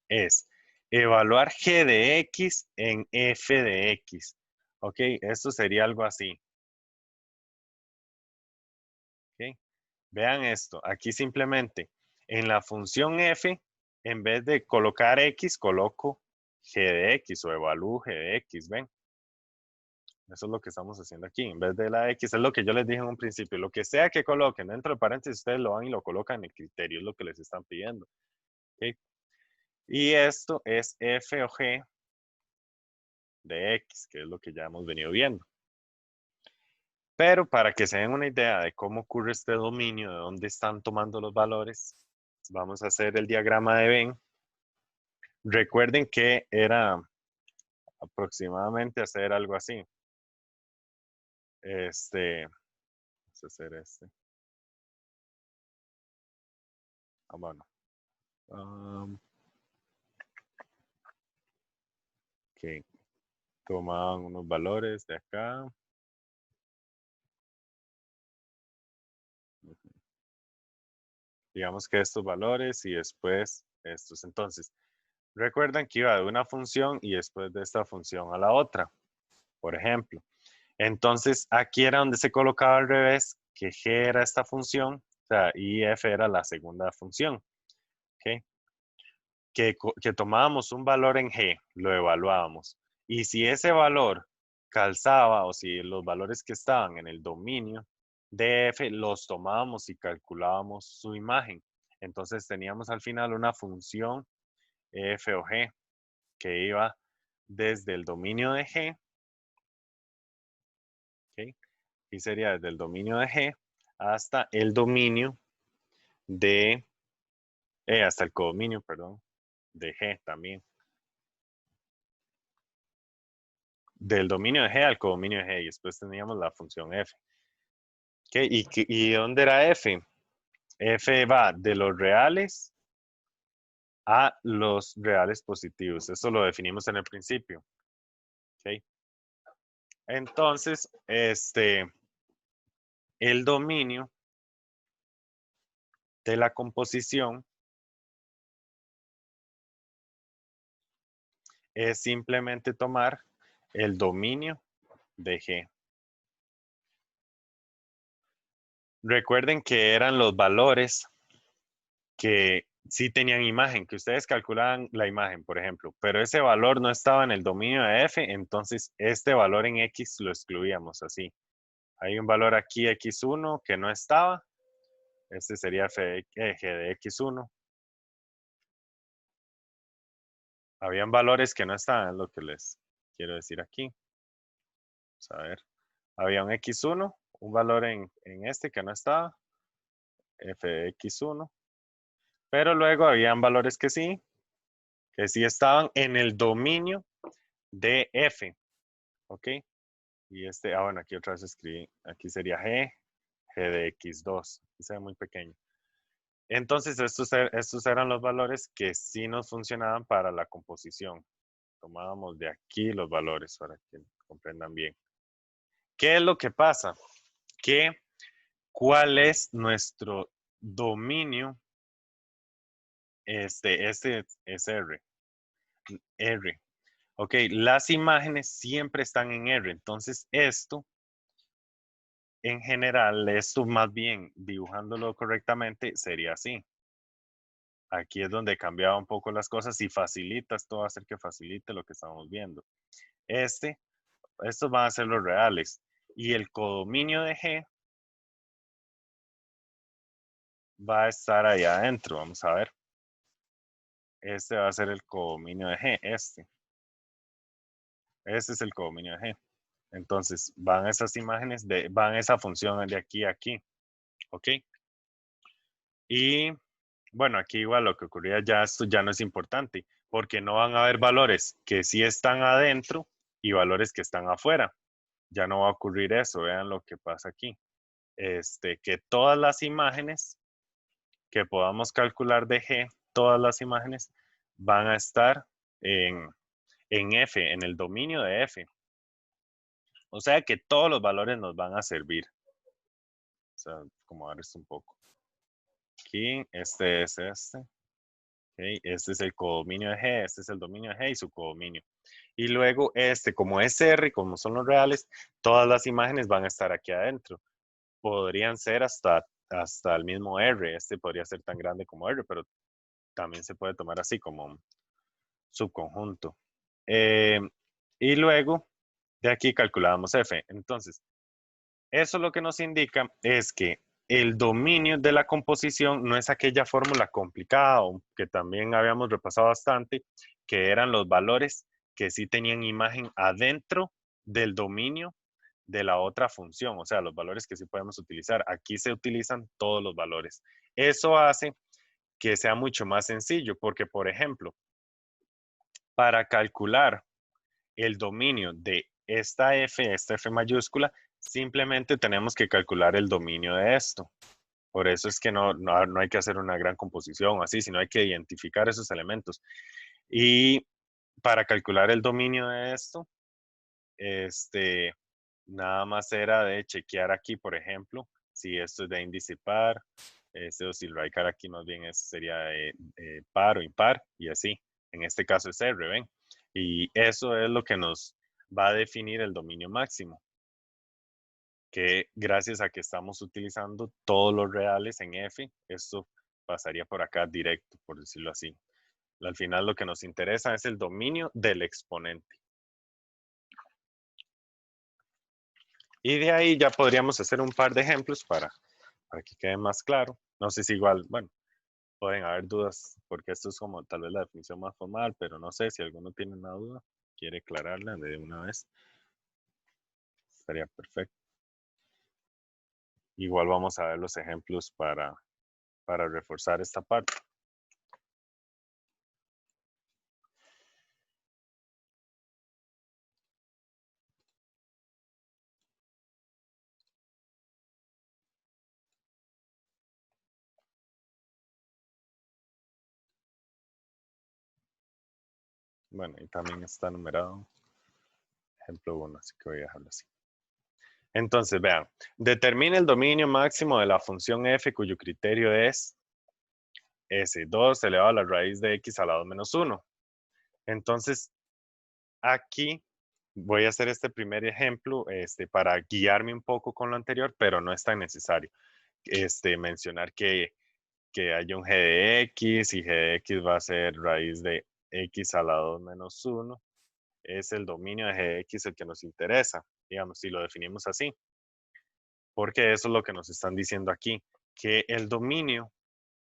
es evaluar G de X en F de X. Ok, esto sería algo así. Ok, vean esto, aquí simplemente en la función f, en vez de colocar x, coloco g de x o evalúo g de x, ¿ven? Eso es lo que estamos haciendo aquí. En vez de la x, es lo que yo les dije en un principio. Lo que sea que coloquen dentro de paréntesis, ustedes lo van y lo colocan en el criterio, es lo que les están pidiendo. ¿Okay? Y esto es f o g de x, que es lo que ya hemos venido viendo. Pero para que se den una idea de cómo ocurre este dominio, de dónde están tomando los valores, vamos a hacer el diagrama de Venn. Recuerden que era aproximadamente hacer algo así. Vamos a hacer este. Bueno. Ok. Tomaban unos valores de acá. Digamos que estos valores y después estos. Entonces, recuerdan que iba de una función y después de esta función a la otra, por ejemplo. Entonces, aquí era donde se colocaba al revés, que g era esta función, o sea, y f era la segunda función. ¿Ok? Que tomábamos un valor en G, lo evaluábamos. Y si ese valor calzaba o si los valores que estaban en el dominio de F los tomábamos y calculábamos su imagen. Entonces teníamos al final una función F o G que iba desde el dominio de G, ¿okay? Y sería desde el dominio de G hasta el dominio de, hasta el codominio, perdón, de G también. Del dominio de G al codominio de G y después teníamos la función f. ¿Okay? ¿Y dónde era f? F va de los reales a los reales positivos. Eso lo definimos en el principio. ¿Okay? Entonces, el dominio de la composición es simplemente tomar el dominio de G. Recuerden que eran los valores que sí tenían imagen, que ustedes calculaban la imagen, por ejemplo, pero ese valor no estaba en el dominio de f, entonces este valor en x lo excluíamos así. Hay un valor aquí x1 que no estaba, este sería g de x1. Habían valores que no estaban, es lo que les quiero decir aquí. Vamos a ver. Había un x1, un valor en este que no estaba, f de x1, pero luego habían valores que sí estaban en el dominio de f, ¿ok? Y bueno, aquí otra vez escribí, aquí sería g de x2, aquí se ve muy pequeño. Entonces, estos eran los valores que sí nos funcionaban para la composición. Tomábamos de aquí los valores para que comprendan bien. ¿Qué es lo que pasa? ¿Cuál es nuestro dominio? Este es R. R. Ok, las imágenes siempre están en R. Entonces, esto, en general, esto más bien, dibujándolo correctamente, sería así. Aquí es donde cambiaba un poco las cosas y facilita, esto va a hacer que facilite lo que estamos viendo. Estos van a ser los reales. Y el codominio de G va a estar ahí adentro. Vamos a ver. Este va a ser el codominio de G. Este es el codominio de G. Entonces, van esas imágenes, van esa función de aquí a aquí. ¿Ok? Y bueno, aquí igual lo que ocurría ya, esto ya no es importante, porque no van a haber valores que sí están adentro y valores que están afuera. Ya no va a ocurrir eso. Vean lo que pasa aquí. Que todas las imágenes que podamos calcular de G, todas las imágenes van a estar en F, en el dominio de F. O sea que todos los valores nos van a servir. O sea, acomodar esto un poco. Aquí, este es este. Okay, este es el codominio de G, este es el dominio de G y su codominio. Y luego como es R, como son los reales, todas las imágenes van a estar aquí adentro. Podrían ser hasta el mismo R. Este podría ser tan grande como R, pero también se puede tomar así como un subconjunto. Y luego, de aquí calculábamos F. Entonces, eso lo que nos indica es que el dominio de la composición no es aquella fórmula complicada que también habíamos repasado bastante, que eran los valores que sí tenían imagen adentro del dominio de la otra función, o sea, los valores que sí podemos utilizar. Aquí se utilizan todos los valores. Eso hace que sea mucho más sencillo, porque, por ejemplo, para calcular el dominio de esta F mayúscula, simplemente tenemos que calcular el dominio de esto. Por eso es que no hay que hacer una gran composición así, sino hay que identificar esos elementos. Y para calcular el dominio de esto, nada más era de chequear aquí, por ejemplo, si esto es de índice par, o si el radical aquí más bien sería par o impar, y así. En este caso es R, ¿ven? Y eso es lo que nos va a definir el dominio máximo, que gracias a que estamos utilizando todos los reales en F, esto pasaría por acá directo, por decirlo así. Al final lo que nos interesa es el dominio del exponente. Y de ahí ya podríamos hacer un par de ejemplos para que quede más claro. No sé si igual, bueno, pueden haber dudas, porque esto es como tal vez la definición más formal, pero no sé si alguno tiene una duda, quiere aclararla de una vez. Estaría perfecto. Igual vamos a ver los ejemplos para reforzar esta parte. Bueno, y también está numerado. Ejemplo 1, así que voy a dejarlo así. Entonces, vean, determina el dominio máximo de la función f cuyo criterio es s2 elevado a la raíz de x a la 2 menos 1. Entonces, aquí voy a hacer este primer ejemplo para guiarme un poco con lo anterior, pero no es tan necesario mencionar que que haya un g de x y g de x va a ser raíz de x a la 2 menos 1. Es el dominio de g de x el que nos interesa, digamos, si lo definimos así. Porque eso es lo que nos están diciendo aquí, que el dominio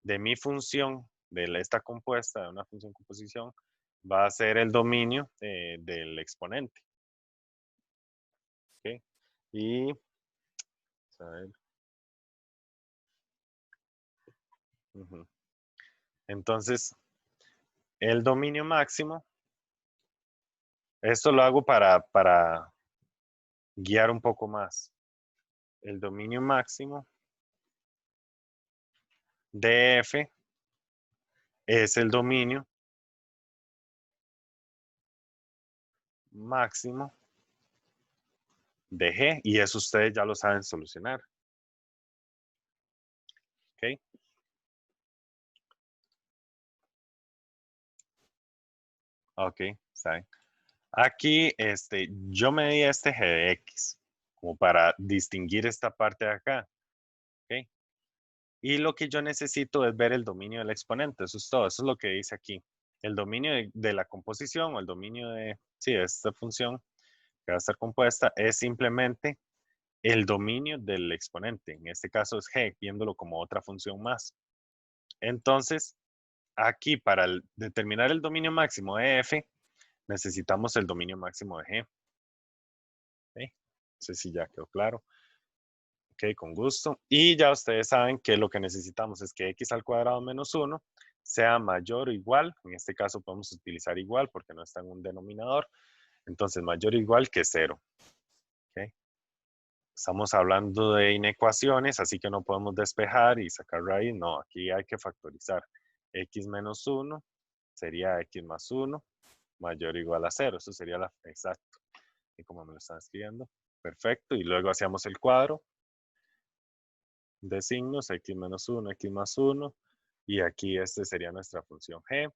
de mi función, de esta compuesta, de una función composición, va a ser el dominio del exponente. ¿Ok? Y, a ver. Entonces, el dominio máximo, esto lo hago para guiar un poco más. El dominio máximo de f es el dominio máximo de g, y eso ustedes ya lo saben solucionar. ¿Ok? Ok, está bien. Aquí, yo me di este g de x, como para distinguir esta parte de acá. ¿Ok? Y lo que yo necesito es ver el dominio del exponente, eso es todo, eso es lo que dice aquí. El dominio de la composición o el dominio de, sí, de esta función que va a estar compuesta es simplemente el dominio del exponente. En este caso es g, viéndolo como otra función más. Entonces, aquí para determinar el dominio máximo de f, necesitamos el dominio máximo de g. ¿Okay? No sé si ya quedó claro. Ok, con gusto. Y ya ustedes saben que lo que necesitamos es que x al cuadrado menos 1 sea mayor o igual. En este caso podemos utilizar igual porque no está en un denominador. Entonces, mayor o igual que 0. ¿Okay? Estamos hablando de inecuaciones, así que no podemos despejar y sacar raíz. No, aquí hay que factorizar. X menos 1 sería x más 1 mayor o igual a 0. Eso sería la exacto. Y como me lo están escribiendo. Perfecto. Y luego hacíamos el cuadro de signos, x menos 1, x más 1. Y aquí sería nuestra función g,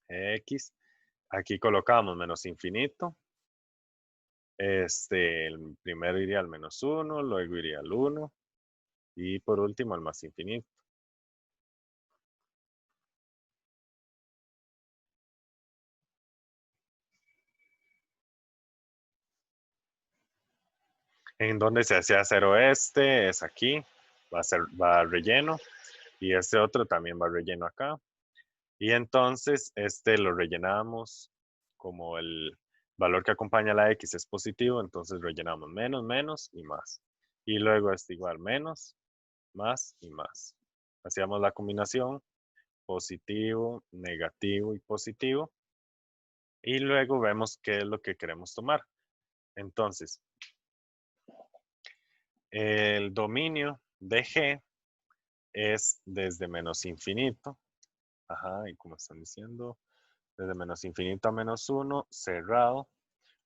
x. Aquí colocamos menos infinito. El primero iría al menos 1, luego iría al 1. Y por último al más infinito. En donde se hacía 0 es aquí, va relleno, y este otro también va relleno acá. Y entonces lo rellenamos como el valor que acompaña a la x es positivo, entonces rellenamos menos, menos y más. Y luego igual menos, más y más. Hacíamos la combinación positivo, negativo y positivo. Y luego vemos qué es lo que queremos tomar. Entonces, el dominio de G es desde menos infinito. Ajá, y como están diciendo, desde menos infinito a menos 1, cerrado,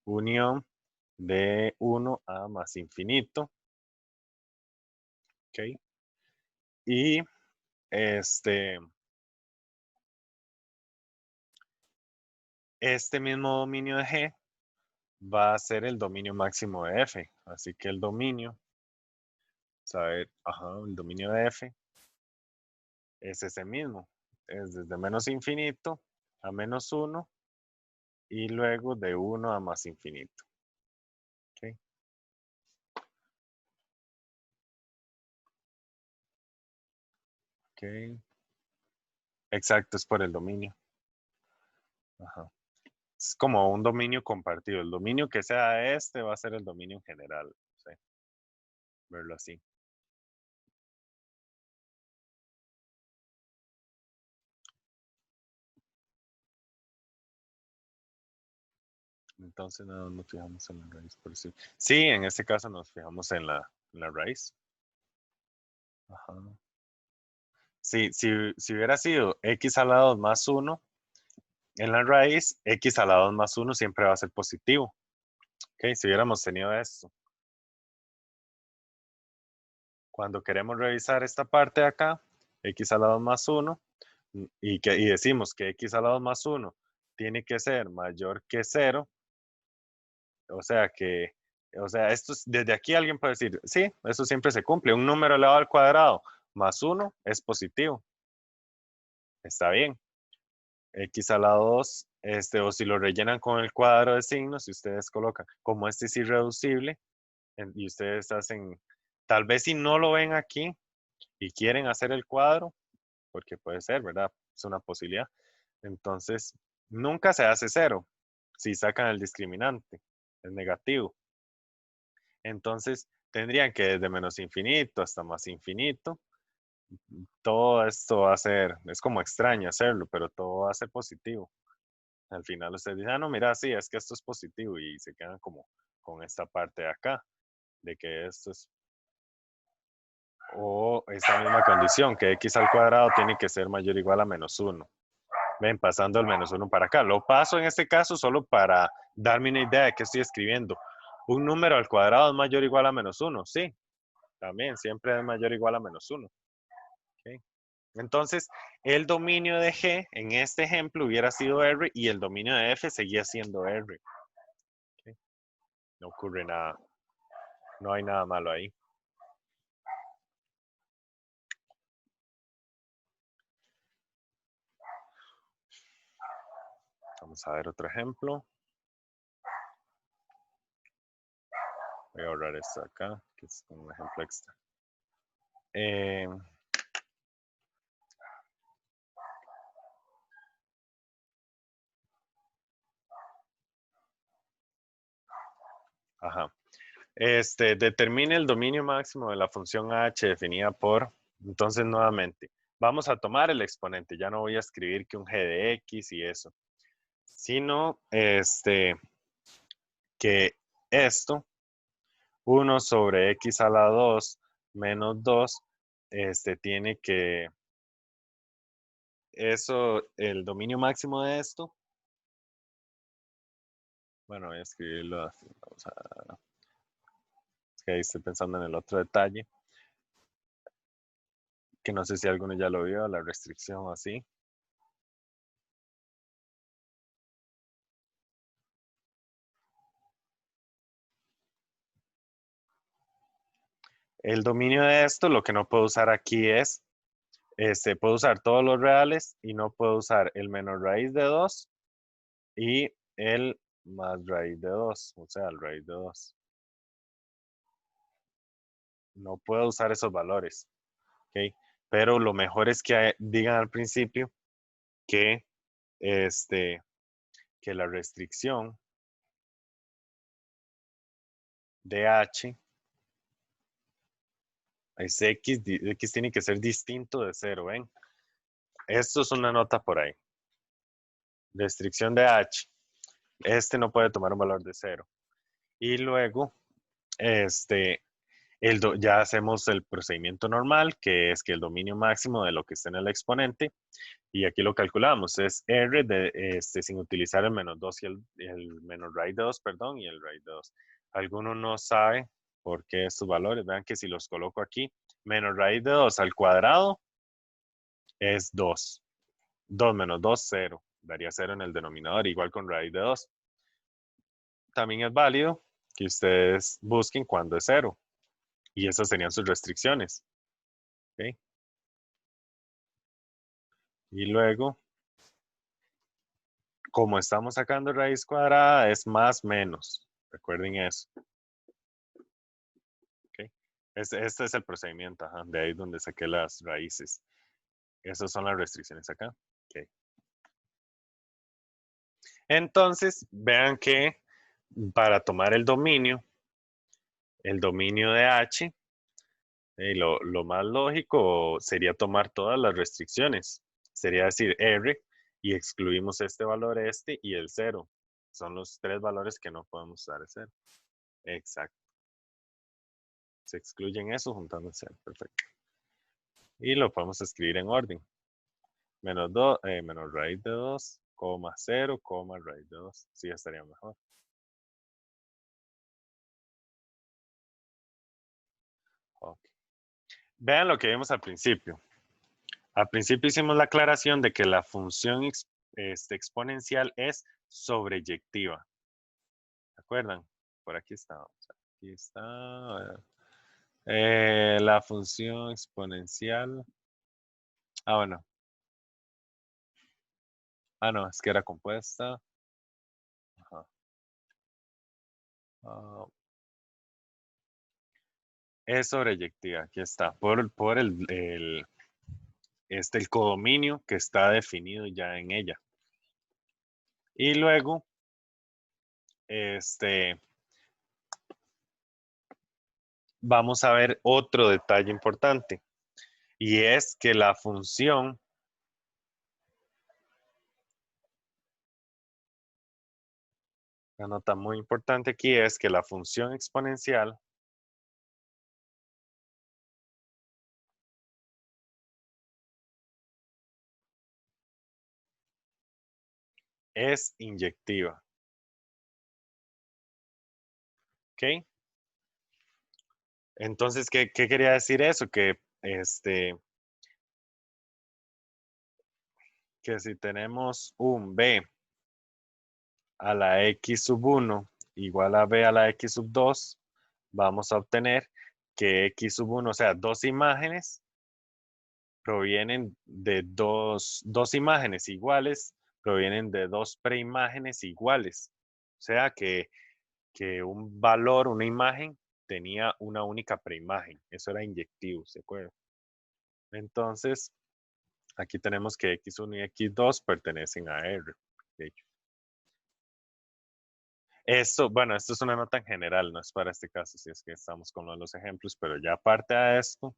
unión de 1 a más infinito. ¿Ok? Y este mismo dominio de G va a ser el dominio máximo de F. Así que el dominio, el dominio de F es ese mismo. Es desde menos infinito a menos 1 y luego de 1 a más infinito. ¿Ok? Ok. Exacto, es por el dominio. Ajá. Es como un dominio compartido. El dominio que sea va a ser el dominio en general. ¿Sí? Verlo así. Entonces no nos fijamos en la raíz. Por sí. Sí, en este caso nos fijamos en la raíz. Ajá. Sí, si hubiera sido x a la 2 más 1 en la raíz, x a la 2 más 1 siempre va a ser positivo. ¿Ok? Si hubiéramos tenido esto. Cuando queremos revisar esta parte de acá, x a la 2 más 1, y decimos que x a la 2 más 1 tiene que ser mayor que 0, o sea esto desde aquí alguien puede decir, sí, eso siempre se cumple, un número elevado al cuadrado más 1 es positivo. Está bien. X a la 2, o si lo rellenan con el cuadro de signos, si ustedes colocan, como este es irreducible, y ustedes hacen, tal vez si no lo ven aquí y quieren hacer el cuadro, porque puede ser, ¿verdad? Es una posibilidad. Entonces, nunca se hace 0 si sacan el discriminante, es negativo. Entonces, tendrían que desde menos infinito hasta más infinito, todo esto va a ser, es como extraño hacerlo, pero todo va a ser positivo. Al final ustedes dicen, ah, no, mira, sí, es que esto es positivo y se quedan como con esta parte de acá, de que esto es, o esta misma condición, que x al cuadrado tiene que ser mayor o igual a menos 1. Ven, pasando el menos 1 para acá. Lo paso en este caso solo para darme una idea de qué estoy escribiendo. Un número al cuadrado es mayor o igual a menos 1, sí. También, siempre es mayor o igual a menos 1. ¿Okay? Entonces, el dominio de G en este ejemplo hubiera sido R y el dominio de F seguía siendo R. ¿Okay? No ocurre nada. No hay nada malo ahí. Vamos a ver otro ejemplo. Voy a ahorrar esto acá, que es un ejemplo extra. Ajá. Determine el dominio máximo de la función h definida por, entonces nuevamente, vamos a tomar el exponente, ya no voy a escribir que un g de x y eso, sino que esto, 1 sobre x a la 2 menos 2, tiene que, eso, el dominio máximo de esto, bueno, voy a escribirlo así, vamos a, es que ahí estoy pensando en el otro detalle, que no sé si alguno ya lo vio, la restricción así. El dominio de esto, lo que no puedo usar aquí es, puedo usar todos los reales y no puedo usar el menos raíz de 2 y el más raíz de 2, o sea, el raíz de 2. No puedo usar esos valores, ¿ok? Pero lo mejor es que digan al principio que, que la restricción de h es x, x tiene que ser distinto de 0, ¿ven? Esto es una nota por ahí. Restricción de h. No puede tomar un valor de 0. Y luego, este, ya hacemos el procedimiento normal, que es que el dominio máximo de lo que está en el exponente, y aquí lo calculamos, es R sin utilizar el menos 2 y el menos raíz de 2, perdón, y el raíz de 2. Alguno no sabe por qué estos valores, vean que si los coloco aquí, menos raíz de 2 al cuadrado es 2. 2 menos 2, 0. Daría 0 en el denominador, igual con raíz de 2. También es válido que ustedes busquen cuándo es 0. Y esas serían sus restricciones. ¿Okay? Y luego, como estamos sacando raíz cuadrada, es más menos. Recuerden eso. ¿Okay? Este es el procedimiento, ajá, de ahí donde saqué las raíces. Esas son las restricciones acá. Okay. Entonces, vean que para tomar el dominio de H, lo más lógico sería tomar todas las restricciones. Sería decir R y excluimos este valor, y el 0. Son los tres valores que no podemos usar el 0. Exacto. Se excluyen eso juntando el 0. Perfecto. Y lo podemos escribir en orden. Menos, menos raíz de 2, coma 0, coma raíz de 2. Sí, estaría mejor. Okay. Vean lo que vimos al principio. Al principio hicimos la aclaración de que la función exponencial es sobreyectiva. ¿Se acuerdan? Por aquí está. Aquí está. La función exponencial. Ah, bueno. Ah, no, es que era compuesta. Ajá. Ah, es sobreyectiva, aquí está. Por el codominio que está definido ya en ella. Y luego, vamos a ver otro detalle importante. Y es que la la nota muy importante aquí es que la función exponencial es inyectiva. ¿Ok? Entonces, ¿qué quería decir eso? Que si tenemos un b a la x sub 1 igual a b a la x sub 2, vamos a obtener que x sub 1, o sea, dos imágenes, provienen de dos imágenes iguales, provienen de dos preimágenes iguales. O sea que un valor, una imagen, tenía una única preimagen. Eso era inyectivo, ¿se acuerdan? Entonces, aquí tenemos que x1 y x2 pertenecen a R. De hecho. Bueno, esto es una nota en general, no es para este caso, si es que estamos con uno de los ejemplos, pero ya aparte de esto,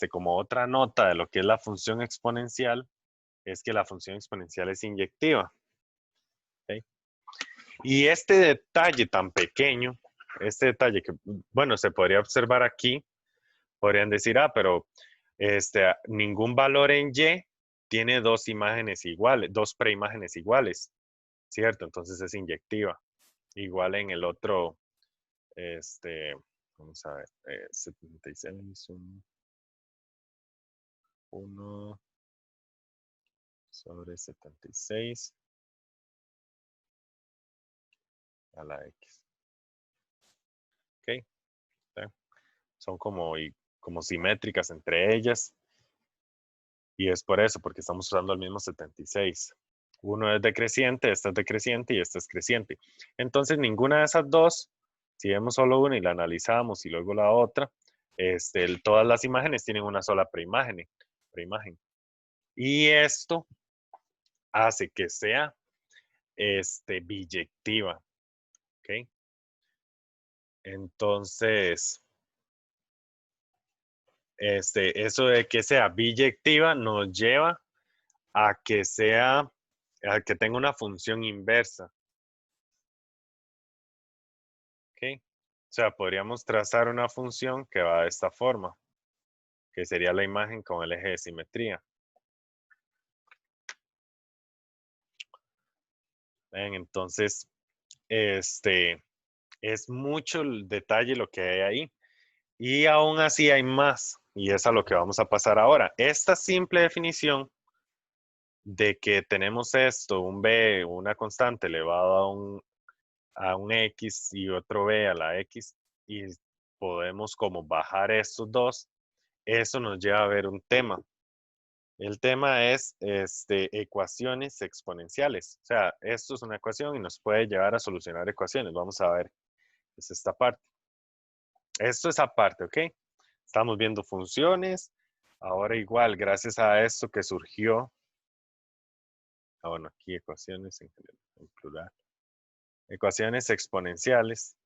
como otra nota de lo que es la función exponencial, es que la función exponencial es inyectiva. ¿Okay? Y este detalle tan pequeño, este detalle que, bueno, se podría observar aquí, podrían decir, pero ningún valor en Y tiene dos imágenes iguales, dos preimágenes iguales, ¿cierto? Entonces es inyectiva. Igual en el otro, vamos a ver, 76, 1 sobre 76 a la X. ¿Ok? Son como simétricas entre ellas. Y es por eso, porque estamos usando el mismo 76. Uno es decreciente, este es decreciente y este es creciente. Entonces, ninguna de esas dos, si vemos solo una y la analizamos y luego la otra, todas las imágenes tienen una sola preimagen. Y esto hace que sea biyectiva. ¿Ok? Entonces, eso de que sea biyectiva nos lleva a que tenga una función inversa. ¿Ok? O sea, podríamos trazar una función que va de esta forma, que sería la imagen con el eje de simetría. ¿Ven? Entonces, es mucho el detalle lo que hay ahí. Y aún así hay más, y es a lo que vamos a pasar ahora. Esta simple definición de que tenemos esto, un b, una constante elevado a un x y otro b a la x, y podemos como bajar estos dos, eso nos lleva a ver un tema. El tema es ecuaciones exponenciales. O sea, esto es una ecuación y nos puede llevar a solucionar ecuaciones. Vamos a ver, es esta parte. Esto es aparte, ¿ok? Estamos viendo funciones. Ahora igual, gracias a esto que surgió. Bueno, aquí ecuaciones en plural. Ecuaciones exponenciales,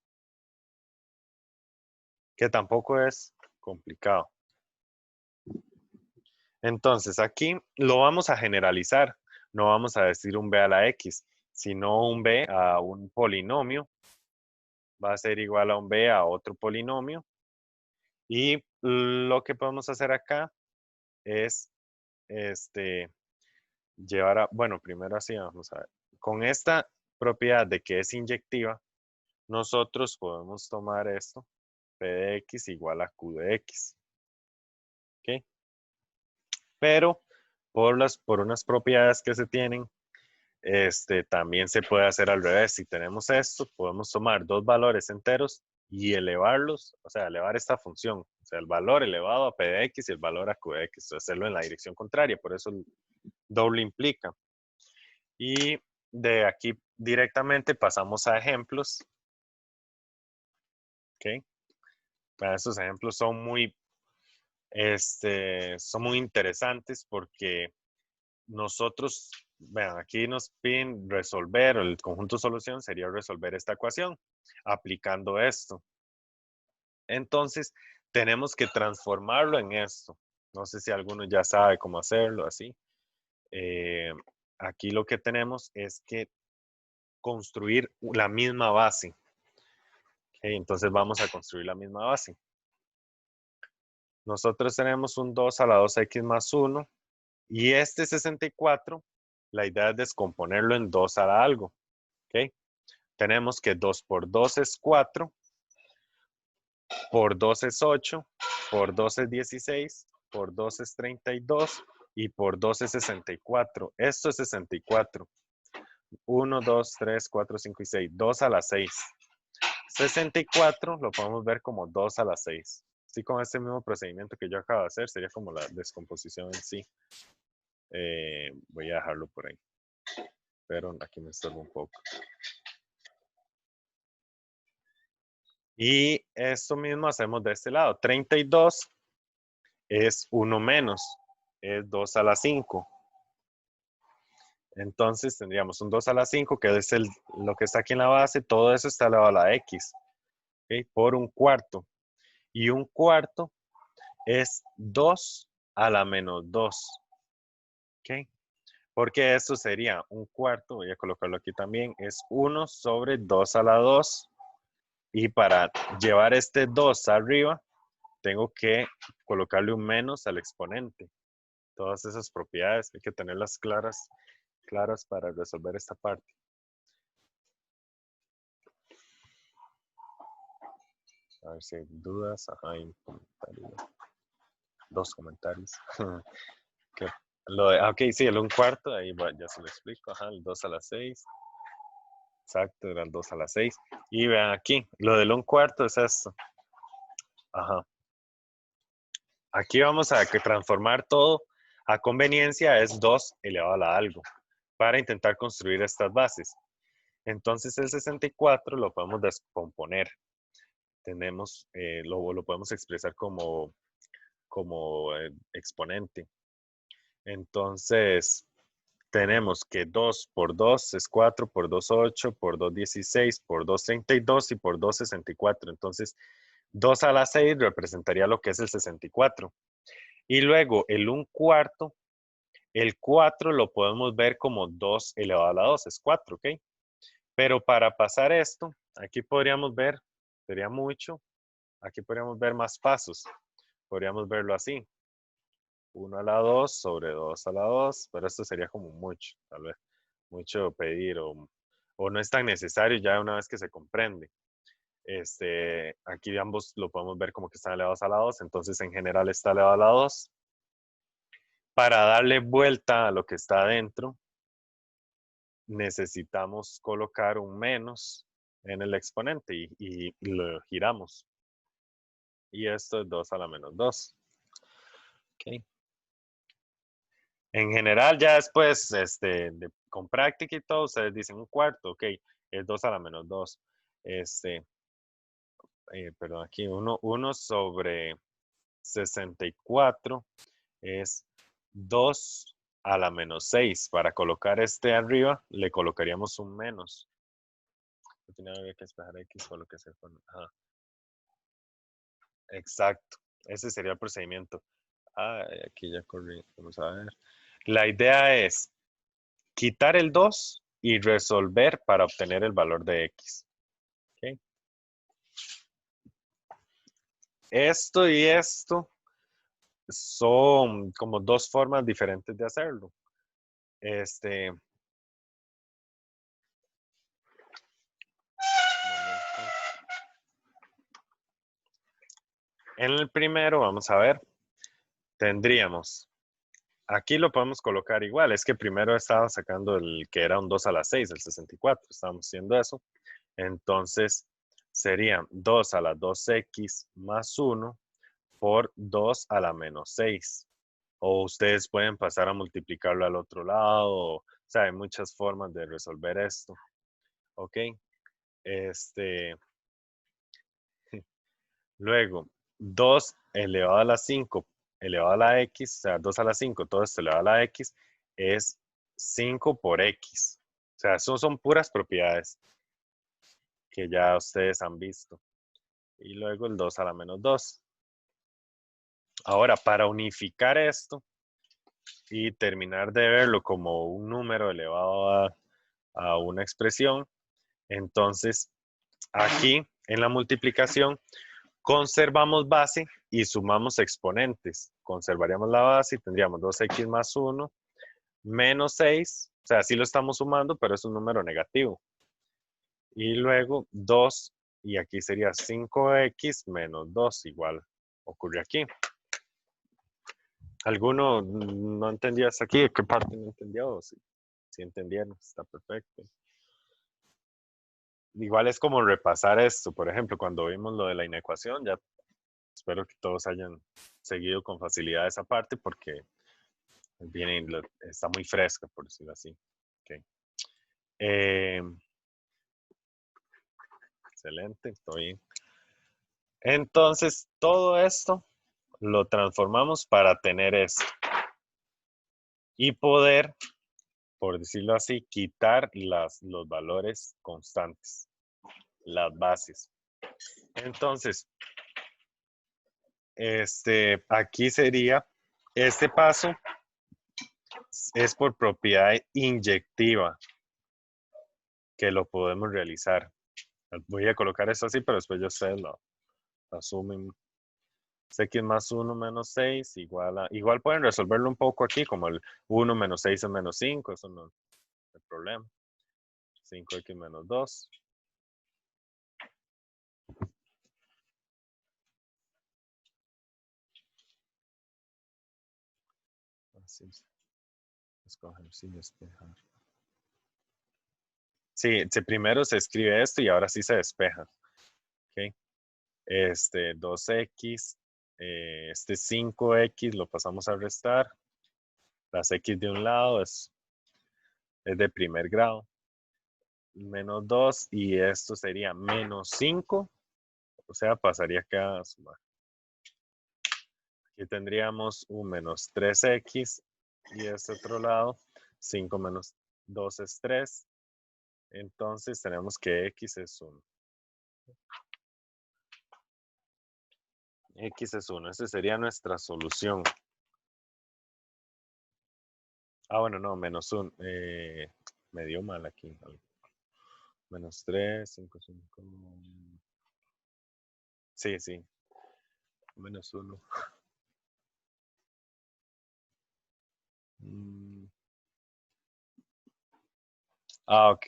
que tampoco es complicado. Entonces, aquí lo vamos a generalizar. No vamos a decir un b a la x, sino un b a un polinomio. Va a ser igual a un b a otro polinomio. Y lo que podemos hacer acá es llevar a, bueno, primero así, vamos a ver. Con esta propiedad de que es inyectiva, nosotros podemos tomar esto, p de x igual a q de x. ¿Ok? Pero por unas propiedades que se tienen, también se puede hacer al revés. Si tenemos esto, podemos tomar dos valores enteros y elevarlos, o sea, elevar esta función, o sea, el valor elevado a p de x y el valor a q de x, hacerlo en la dirección contraria, por eso el doble implica. Y de aquí directamente pasamos a ejemplos. ¿Ok? Estos ejemplos son muy interesantes porque nosotros, vean, aquí nos piden resolver, o el conjunto solución sería resolver esta ecuación aplicando esto. Entonces, tenemos que transformarlo en esto. No sé si alguno ya sabe cómo hacerlo así. Aquí lo que tenemos es que construir la misma base. Okay, entonces vamos a construir la misma base. Nosotros tenemos un 2 a la 2x más 1 y este 64, la idea es descomponerlo en 2 a la algo. ¿Okay? Tenemos que 2 por 2 es 4, por 2 es 8, por 2 es 16, por 2 es 32 y por 2 es 64. Esto es 64. 1, 2, 3, 4, 5 y 6. 2 a la 6. 64 lo podemos ver como 2 a la 6. Así con este mismo procedimiento que yo acabo de hacer, sería como la descomposición en sí. Voy a dejarlo por ahí. Pero aquí me estorbo un poco. Y esto mismo hacemos de este lado. 32 es 1 menos. Es 2 a la 5. Entonces tendríamos un 2 a la 5, que es lo que está aquí en la base. Todo eso está elevado a la x. ¿Okay? Por un cuarto. Y un cuarto es 2 a la menos 2. ¿Ok? Porque esto sería un cuarto, voy a colocarlo aquí también, es 1 sobre 2 a la 2. Y para llevar este 2 arriba, tengo que colocarle un menos al exponente. Todas esas propiedades hay que tenerlas claras para resolver esta parte. A ver si hay dudas. Ajá, hay un comentario. 2 comentarios. Ok, sí, el 1 cuarto, ahí ya se lo explico. Ajá, el 2 a la 6. Exacto, era el 2 a la 6. Y vean aquí, lo del 1 cuarto es esto. Ajá. Aquí vamos a transformar todo a conveniencia, es 2 elevado a la algo, para intentar construir estas bases. Entonces el 64 lo podemos descomponer. Lo podemos expresar como exponente. Entonces, tenemos que 2 por 2 es 4, por 2, 8, por 2, 16, por 2, 32 y por 2, 64. Entonces, 2 a la 6 representaría lo que es el 64. Y luego, el 1 cuarto, el 4 lo podemos ver como 2 elevado a la 2, es 4, ¿ok? Pero para pasar esto, aquí podríamos ver, sería mucho, aquí podríamos ver más pasos. Podríamos verlo así. 1 a la 2 sobre 2 a la 2, pero esto sería como mucho, tal vez. Mucho pedir o no es tan necesario ya una vez que se comprende. Aquí ambos lo podemos ver como que están elevados a la 2, entonces en general está elevado a la 2. Para darle vuelta a lo que está adentro, necesitamos colocar un menos en el exponente y lo giramos. Y esto es 2 a la menos 2. Okay. En general, ya después, con práctica y todo, ustedes dicen un cuarto, ok, es 2 a la menos 2. Perdón, aquí 1 sobre 64 es 2 a la menos 6. Para colocar este arriba, le colocaríamos un menos. No tiene que esperar X o lo que sea. Ajá. Exacto. Ese sería el procedimiento. Aquí ya corrí. Vamos a ver. La idea es quitar el 2 y resolver para obtener el valor de X. ¿Okay? Esto y esto son como dos formas diferentes de hacerlo. En el primero, vamos a ver, tendríamos, aquí lo podemos colocar igual, es que primero estaba sacando el que era un 2 a la 6, el 64, estábamos haciendo eso. Entonces, sería 2 a la 2x más 1 por 2 a la menos 6. O ustedes pueden pasar a multiplicarlo al otro lado. O sea, hay muchas formas de resolver esto. ¿Ok? Luego, 2 elevado a la 5 elevado a la x, o sea, 2 a la 5, todo esto elevado a la x, es 5 por x. O sea, eso son puras propiedades que ya ustedes han visto. Y luego el 2 a la menos 2. Ahora, para unificar esto y terminar de verlo como un número elevado a una expresión, entonces aquí en la multiplicación conservamos base y sumamos exponentes. Conservaríamos la base y tendríamos 2x más 1 menos 6. O sea, sí lo estamos sumando, pero es un número negativo. Y luego 2, y aquí sería 5x menos 2, igual ocurre aquí. ¿Alguno no entendió hasta aquí? ¿Qué parte no entendió? Si entendieron, está perfecto. Igual es como repasar esto. Por ejemplo, cuando vimos lo de la inecuación, ya espero que todos hayan seguido con facilidad esa parte porque está muy fresca, por decirlo así. Okay. Excelente, estoy bien. Entonces, todo esto lo transformamos para tener esto. Y poder, por decirlo así, quitar los valores constantes, las bases. Entonces, aquí sería, este paso es por propiedad inyectiva que lo podemos realizar. Voy a colocar esto así, pero después ya ustedes lo asumen. X más 1 menos 6 igual pueden resolverlo un poco aquí, como el 1 menos 6 es menos 5, eso no es el problema. 5x menos 2. Así es. Escoger sin despejar. Sí, primero se escribe esto y ahora sí se despeja. ¿Ok? 2x, 5x lo pasamos a restar. Las x de un lado es de primer grado. Menos 2 y esto sería menos 5. O sea, pasaría acá a sumar. Aquí tendríamos un menos 3x y este otro lado, 5 menos 2 es 3. Entonces tenemos que x es 1. X es 1. Esa sería nuestra solución. Ah, bueno, no, menos 1. Me dio mal aquí. Menos 3, 5, 5. Sí, sí. Menos 1. Ok.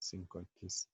5x.